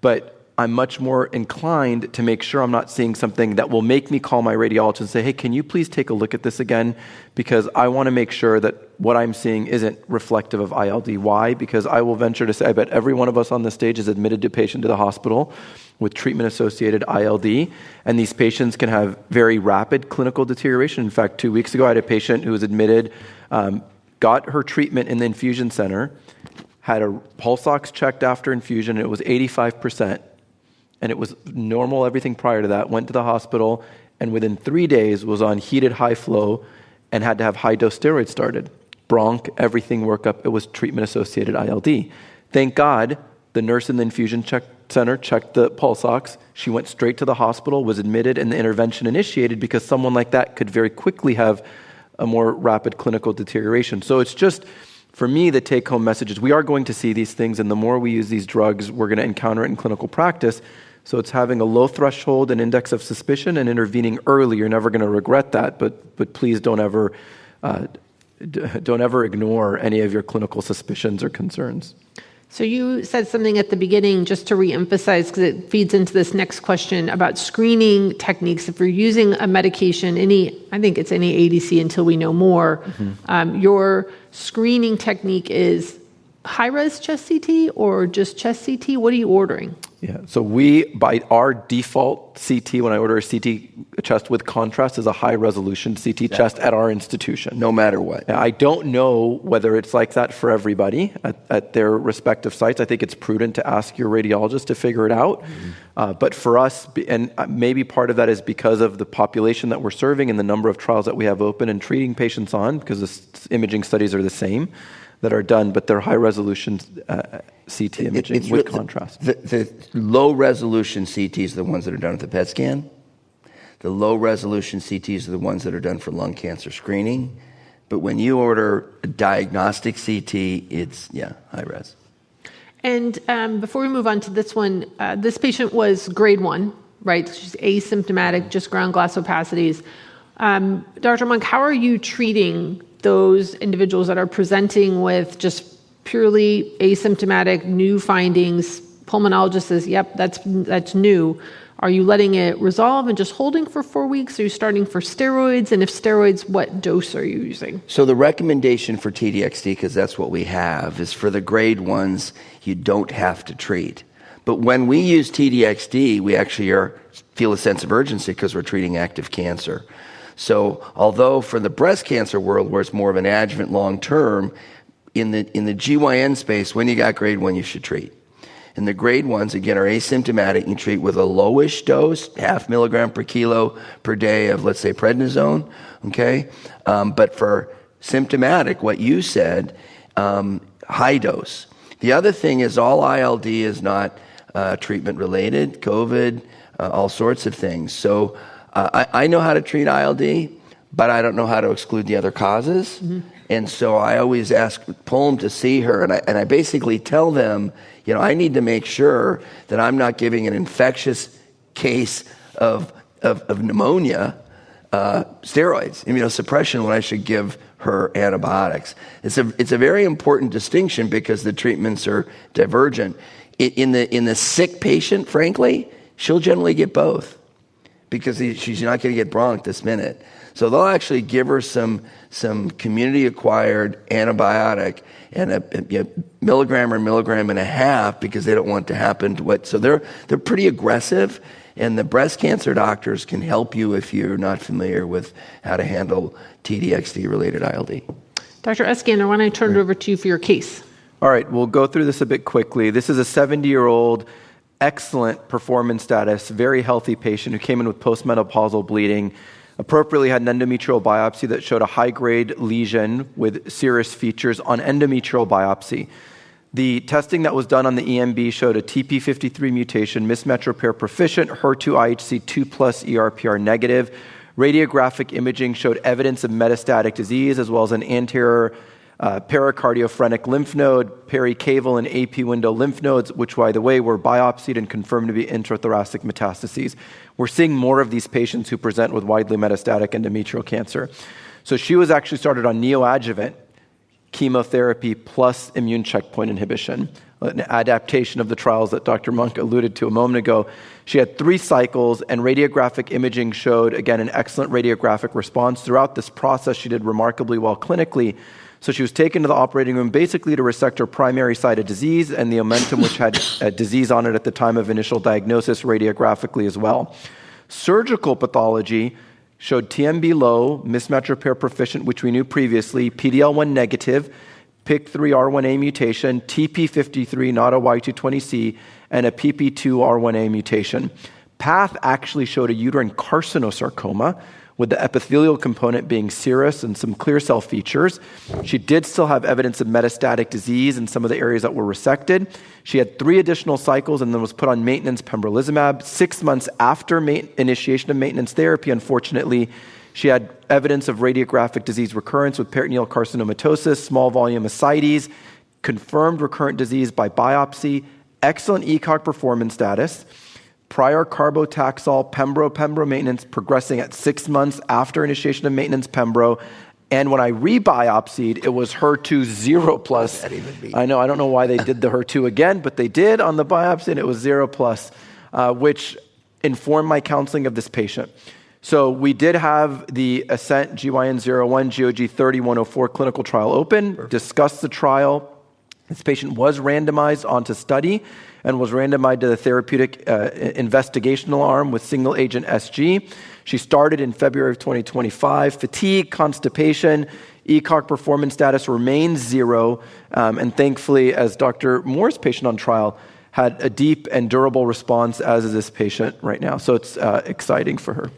but I'm much more inclined to make sure I'm not seeing something that will make me call my radiologist and say, hey, can you please take a look at this again? Because I want to make sure that what I'm seeing isn't reflective of ILD. Why? Because I will venture to say, I bet every one of us on the stage is admitted a patient to the hospital with treatment-associated ILD, and these patients can have very rapid clinical deterioration. In fact, 2 weeks ago, I had a patient who was admitted, got her treatment in the infusion center, had a pulse ox checked after infusion, and it was 85%. And it was normal, everything prior to that, went to the hospital, and within 3 days was on heated high flow and had to have high-dose steroids started. Bronch, everything workup, it was treatment-associated ILD. Thank God the nurse in the infusion center, checked the pulse ox. She went straight to the hospital, was admitted, and the intervention initiated because someone like that could very quickly have a more rapid clinical deterioration. So it's just, for me, the take-home message is we are going to see these things, and the more we use these drugs, we're going to encounter it in clinical practice. So it's having a low threshold, an index of suspicion, and intervening early. You're never going to regret that, but please don't ever ignore any of your clinical suspicions or concerns. So you said something at the beginning, just to reemphasize, because it feeds into this next question about screening techniques. If you're using a medication, I think it's any ADC until we know more, your screening technique is high-res chest CT or just chest CT? What are you ordering? Yeah, so we, by our default CT, when I order a CT chest with contrast, is a high-resolution CT chest at our institution. No matter what. Now, I don't know whether it's like that for everybody at their respective sites. I think it's prudent to ask your radiologist to figure it out. But for us, and maybe part of that is because of the population that we're serving and the number of trials that we have open and treating patients on, because the imaging studies are the same that are done, but they're high-resolution CT imaging with contrast. The low-resolution CTs are the ones that are done with the PET scan. The low-resolution CTs are the ones that are done for lung cancer screening. But when you order a diagnostic CT, it's, high-res. And before we move on to this one, this patient was grade 1, right? She's asymptomatic, just ground glass opacities. Dr. Monk, how are you treating those individuals that are presenting with just purely asymptomatic new findings? Pulmonologist says, yep, that's new. Are you letting it resolve and just holding for 4 weeks? Are you starting for steroids? And if steroids, what dose are you using? So the recommendation for TDXT, because that's what we have, is for the grade 1s, you don't have to treat. But when we use TDXT, we actually feel a sense of urgency because we're treating active cancer. So although for the breast cancer world, where it's more of an adjuvant long-term, in the GYN space, when you got grade 1, you should treat. And the grade 1s, again, are asymptomatic. You treat with a lowish dose, 0.5 milligram per kilo per day of, let's say, prednisone, okay? But for symptomatic, what you said, high dose. The other thing is all ILD is not treatment-related, COVID, all sorts of things. So I know how to treat ILD, but I don't know how to exclude the other causes. And so I always pull them to see her, and I basically tell them, I need to make sure that I'm not giving an infectious case of pneumonia, steroids, immunosuppression, when I should give her antibiotics. It's a very important distinction because the treatments are divergent. In the sick patient, frankly, she'll generally get both, because she's not going to get bronch this minute. So they'll actually give her some community-acquired antibiotic and a milligram or milligram and a half, because they don't want to happen to what. So they're pretty aggressive, and the breast cancer doctors can help you if you're not familiar with how to handle TDXT-related ILD. Dr. Eskander, why don't I turn it over to you for your case? All right, we'll go through this a bit quickly. This is a 70-year-old, excellent performance status, very healthy patient who came in with postmenopausal bleeding, appropriately had an endometrial biopsy that showed a high-grade lesion with serous features on endometrial biopsy. The testing that was done on the EMB showed a TP53 mutation, mismatch repair proficient, HER2 IHC 2+ ERPR negative. Radiographic imaging showed evidence of metastatic disease, as well as an anterior pericardiophrenetic lymph node, pericaval and AP window lymph nodes, which, by the way, were biopsied and confirmed to be intrathoracic metastases. We're seeing more of these patients who present with widely metastatic endometrial cancer. So she was actually started on neoadjuvant chemotherapy plus immune checkpoint inhibition, an adaptation of the trials that Dr. Monk alluded to a moment ago. She had 3 cycles, and radiographic imaging showed, again, an excellent radiographic response. Throughout this process, she did remarkably well clinically. So she was taken to the operating room basically to resect her primary site of disease and the omentum, which had a disease on it at the time of initial diagnosis, radiographically as well. Surgical pathology showed TMB low, mismatch repair proficient, which we knew previously, PD-L1 negative, PIK3R1A mutation, TP53, not a Y220C, and a PP2R1A mutation. PATH actually showed a uterine carcinosarcoma, with the epithelial component being serous and some clear cell features. She did still have evidence of metastatic disease in some of the areas that were resected. She had 3 additional cycles and then was put on maintenance pembrolizumab. 6 months after initiation of maintenance therapy, unfortunately, she had evidence of radiographic disease recurrence with peritoneal carcinomatosis, small volume ascites, confirmed recurrent disease by biopsy, excellent ECOG performance status, prior carbotaxol, pembro maintenance progressing at 6 months after initiation of maintenance pembro. And when I rebiopsied, it was HER2 0 plus. I know, I don't know why they did the HER2 again, but they did on the biopsy, and it was 0 plus, which informed my counseling of this patient. So we did have the ASCENT GYN01 GOG 3104 clinical trial open, discussed the trial. This patient was randomized onto study and was randomized to the therapeutic investigational arm with single agent SG. She started in February of 2025. Fatigue, constipation, ECOG performance status remains 0. And thankfully, as Dr. Moore's patient on trial, had a deep and durable response, as is this patient right now. So it's exciting for her.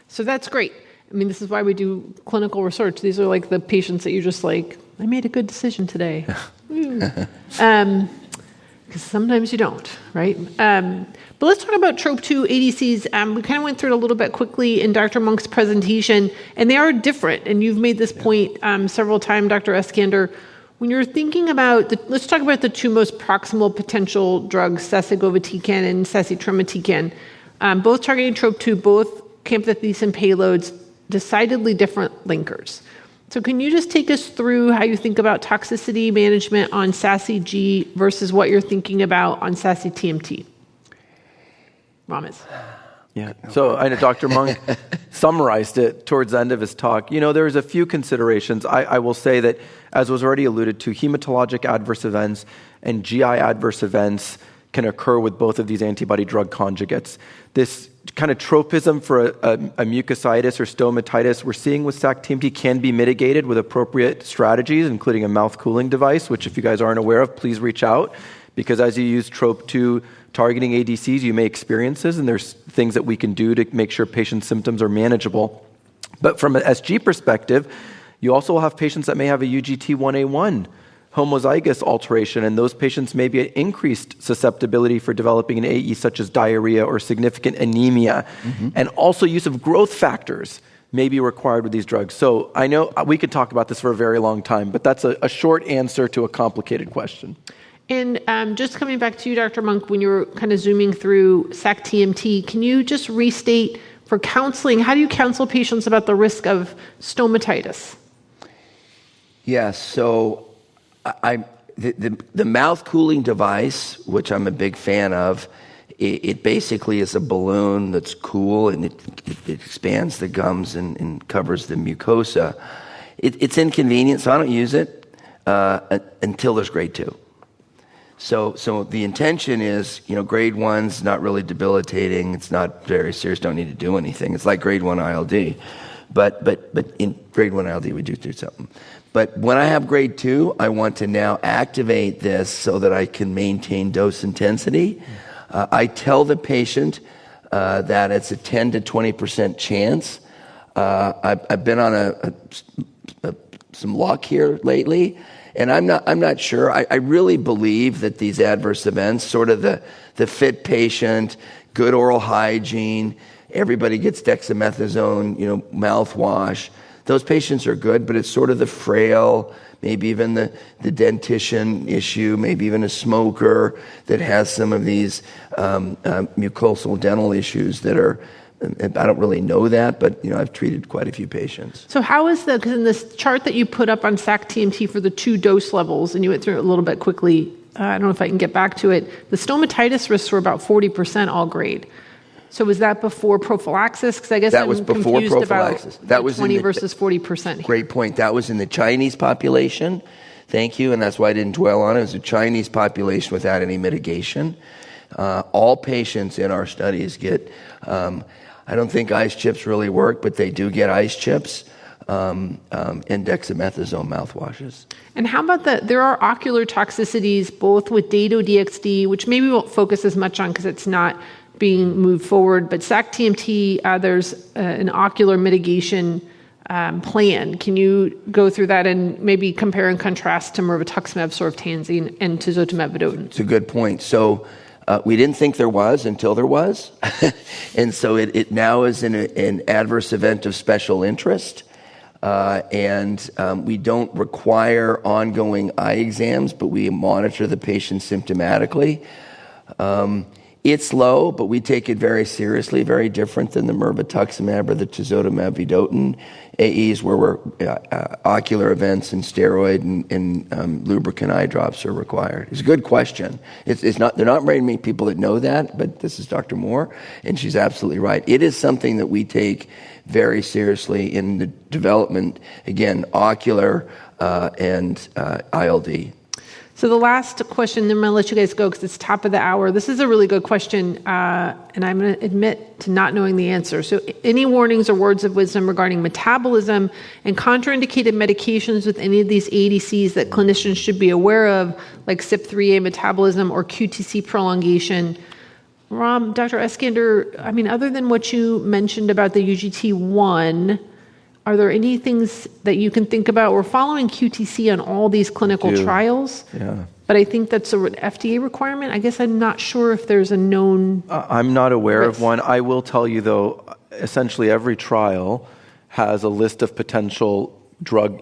So that's great. I mean, this is why we do clinical research. These are like the patients that you're just like, I made a good decision today. Because sometimes you don't, right? But let's talk about TROP2 ADCs. We kind of went through it a little bit quickly in Dr. Monk's presentation, and they are different. And you've made this point several times, Dr. Eskander. When you're thinking about, let's talk about the 2 most proximal potential drugs, sasigovitecan and sasitrimotecan, both targeting TROP2, both camptothecin payloads, decidedly different linkers. So can you just take us through how you think about toxicity management on SASI-G versus what you're thinking about on SASI-TMT? Ramez. Yeah. So I know Dr. Monk summarized it towards the end of his talk. You know, there's a few considerations. I will say that, as was already alluded to, hematologic adverse events and GI adverse events can occur with both of these antibody-drug conjugates. This kind of tropism for a mucositis or stomatitis we're seeing with SAC-TMT can be mitigated with appropriate strategies, including a mouth cooling device, which if you guys aren't aware of, please reach out. Because as you use TROP2 targeting ADCs, you may experience this, and there's things that we can do to make sure patients' symptoms are manageable. But from an SG perspective, you also will have patients that may have a UGT1A1 homozygous alteration, and those patients may be at increased susceptibility for developing an AE such as diarrhea or significant anemia. And also use of growth factors may be required with these drugs. So I know we could talk about this for a very long time, but that's a short answer to a complicated question. And just coming back to you, Dr. Monk, when you were kind of zooming through SAC-TMT, can you just restate for counseling, how do you counsel patients about the risk of stomatitis? Yes, so the mouth cooling device, which I'm a big fan of, it basically is a balloon that's cool, and it expands the gums and covers the mucosa. It's inconvenient, so I don't use it until there's grade 2. So the intention is, grade 1's not really debilitating. It's not very serious. Don't need to do anything. It's like grade 1 ILD. But in grade 1 ILD, we do something. But when I have grade 2, I want to now activate this so that I can maintain dose intensity. I tell the patient that it's a 10 to 20% chance. I've been on some luck here lately, and I'm not sure. I really believe that these adverse events, sort of the fit patient, good oral hygiene, everybody gets dexamethasone, mouthwash. Those patients are good, but it's sort of the frail, maybe even the dentition issue, maybe even a smoker that has some of these mucosal dental issues that are, I don't really know that, but I've treated quite a few patients. So how is because in this chart that you put up on SAC-TMT for the 2 dose levels, and you went through it a little bit quickly, I don't know if I can get back to it, the stomatitis risks were about 40% all grade. So was that before prophylaxis? Because I guess that was before prophylaxis. That was 20 versus 40%. Great point. That was in the Chinese population. Thank you, and that's why I didn't dwell on it. It was a Chinese population without any mitigation. All patients in our studies get, I don't think ice chips really work, but they do get ice chips and dexamethasone mouthwashes. And how about there are ocular toxicities both with Dato-DXd, which maybe we won't focus as much on because it's not being moved forward. But SAC-TMT, there's an ocular mitigation plan. Can you go through that and maybe compare and contrast to mirvetuximab soravtansine and tisotumab vedotin? It's a good point. So we didn't think there was until there was. And so it now is an adverse event of special interest. And we don't require ongoing eye exams, but we monitor the patient symptomatically. It's low, but we take it very seriously, very different than the mirvetuximab or the tisotumab vedotin AEs, where we're, ocular events and steroid and lubricant eye drops are required. It's a good question. It's not, they're not very many people that know that, but this is Dr. Moore, and she's absolutely right. It is something that we take very seriously in the development, again, ocular and ILD. So the last question, then I'm going to let you guys go because it's top of the hour. This is a really good question, and I'm going to admit to not knowing the answer. So any warnings or words of wisdom regarding metabolism and contraindicated medications with any of these ADCs that clinicians should be aware of, like CYP3A metabolism or QTC prolongation? Dr. Eskander, I mean, other than what you mentioned about the UGT1, are there any things that you can think about? We're following QTC on all these clinical trials, but I think that's an FDA requirement. I guess I'm not sure if there's a known I'm not aware risk. of one. I will tell you, though, essentially every trial has a list of potential drug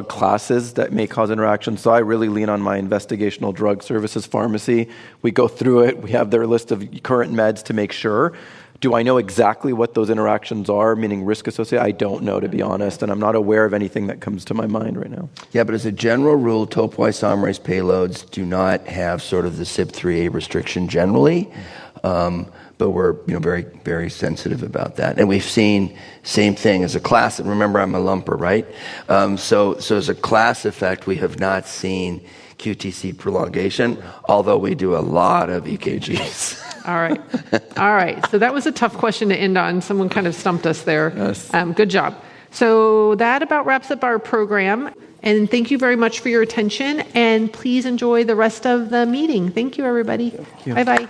classes that may cause interaction. So I really lean on my investigational drug services pharmacy. We go through it. We have their list of current meds to make sure. Do I know exactly what those interactions are, meaning risk associated? I don't know, to be honest, and I'm not aware of anything that comes to my mind right now. Yeah, but as a general rule, topoisomerase payloads do not have sort of the CYP3A restriction generally, but we're very, very sensitive about that. And we've seen same thing as a class. Remember, I'm a lumper, right? So as a class effect, we have not seen QTC prolongation, although we do a lot of EKGs. All right. So that was a tough question to end on. Someone kind of stumped us there. Yes. Good job. So that about wraps up our program. And thank you very much for your attention. And please enjoy the rest of the meeting. Thank you, everybody. Thank you. Bye-bye.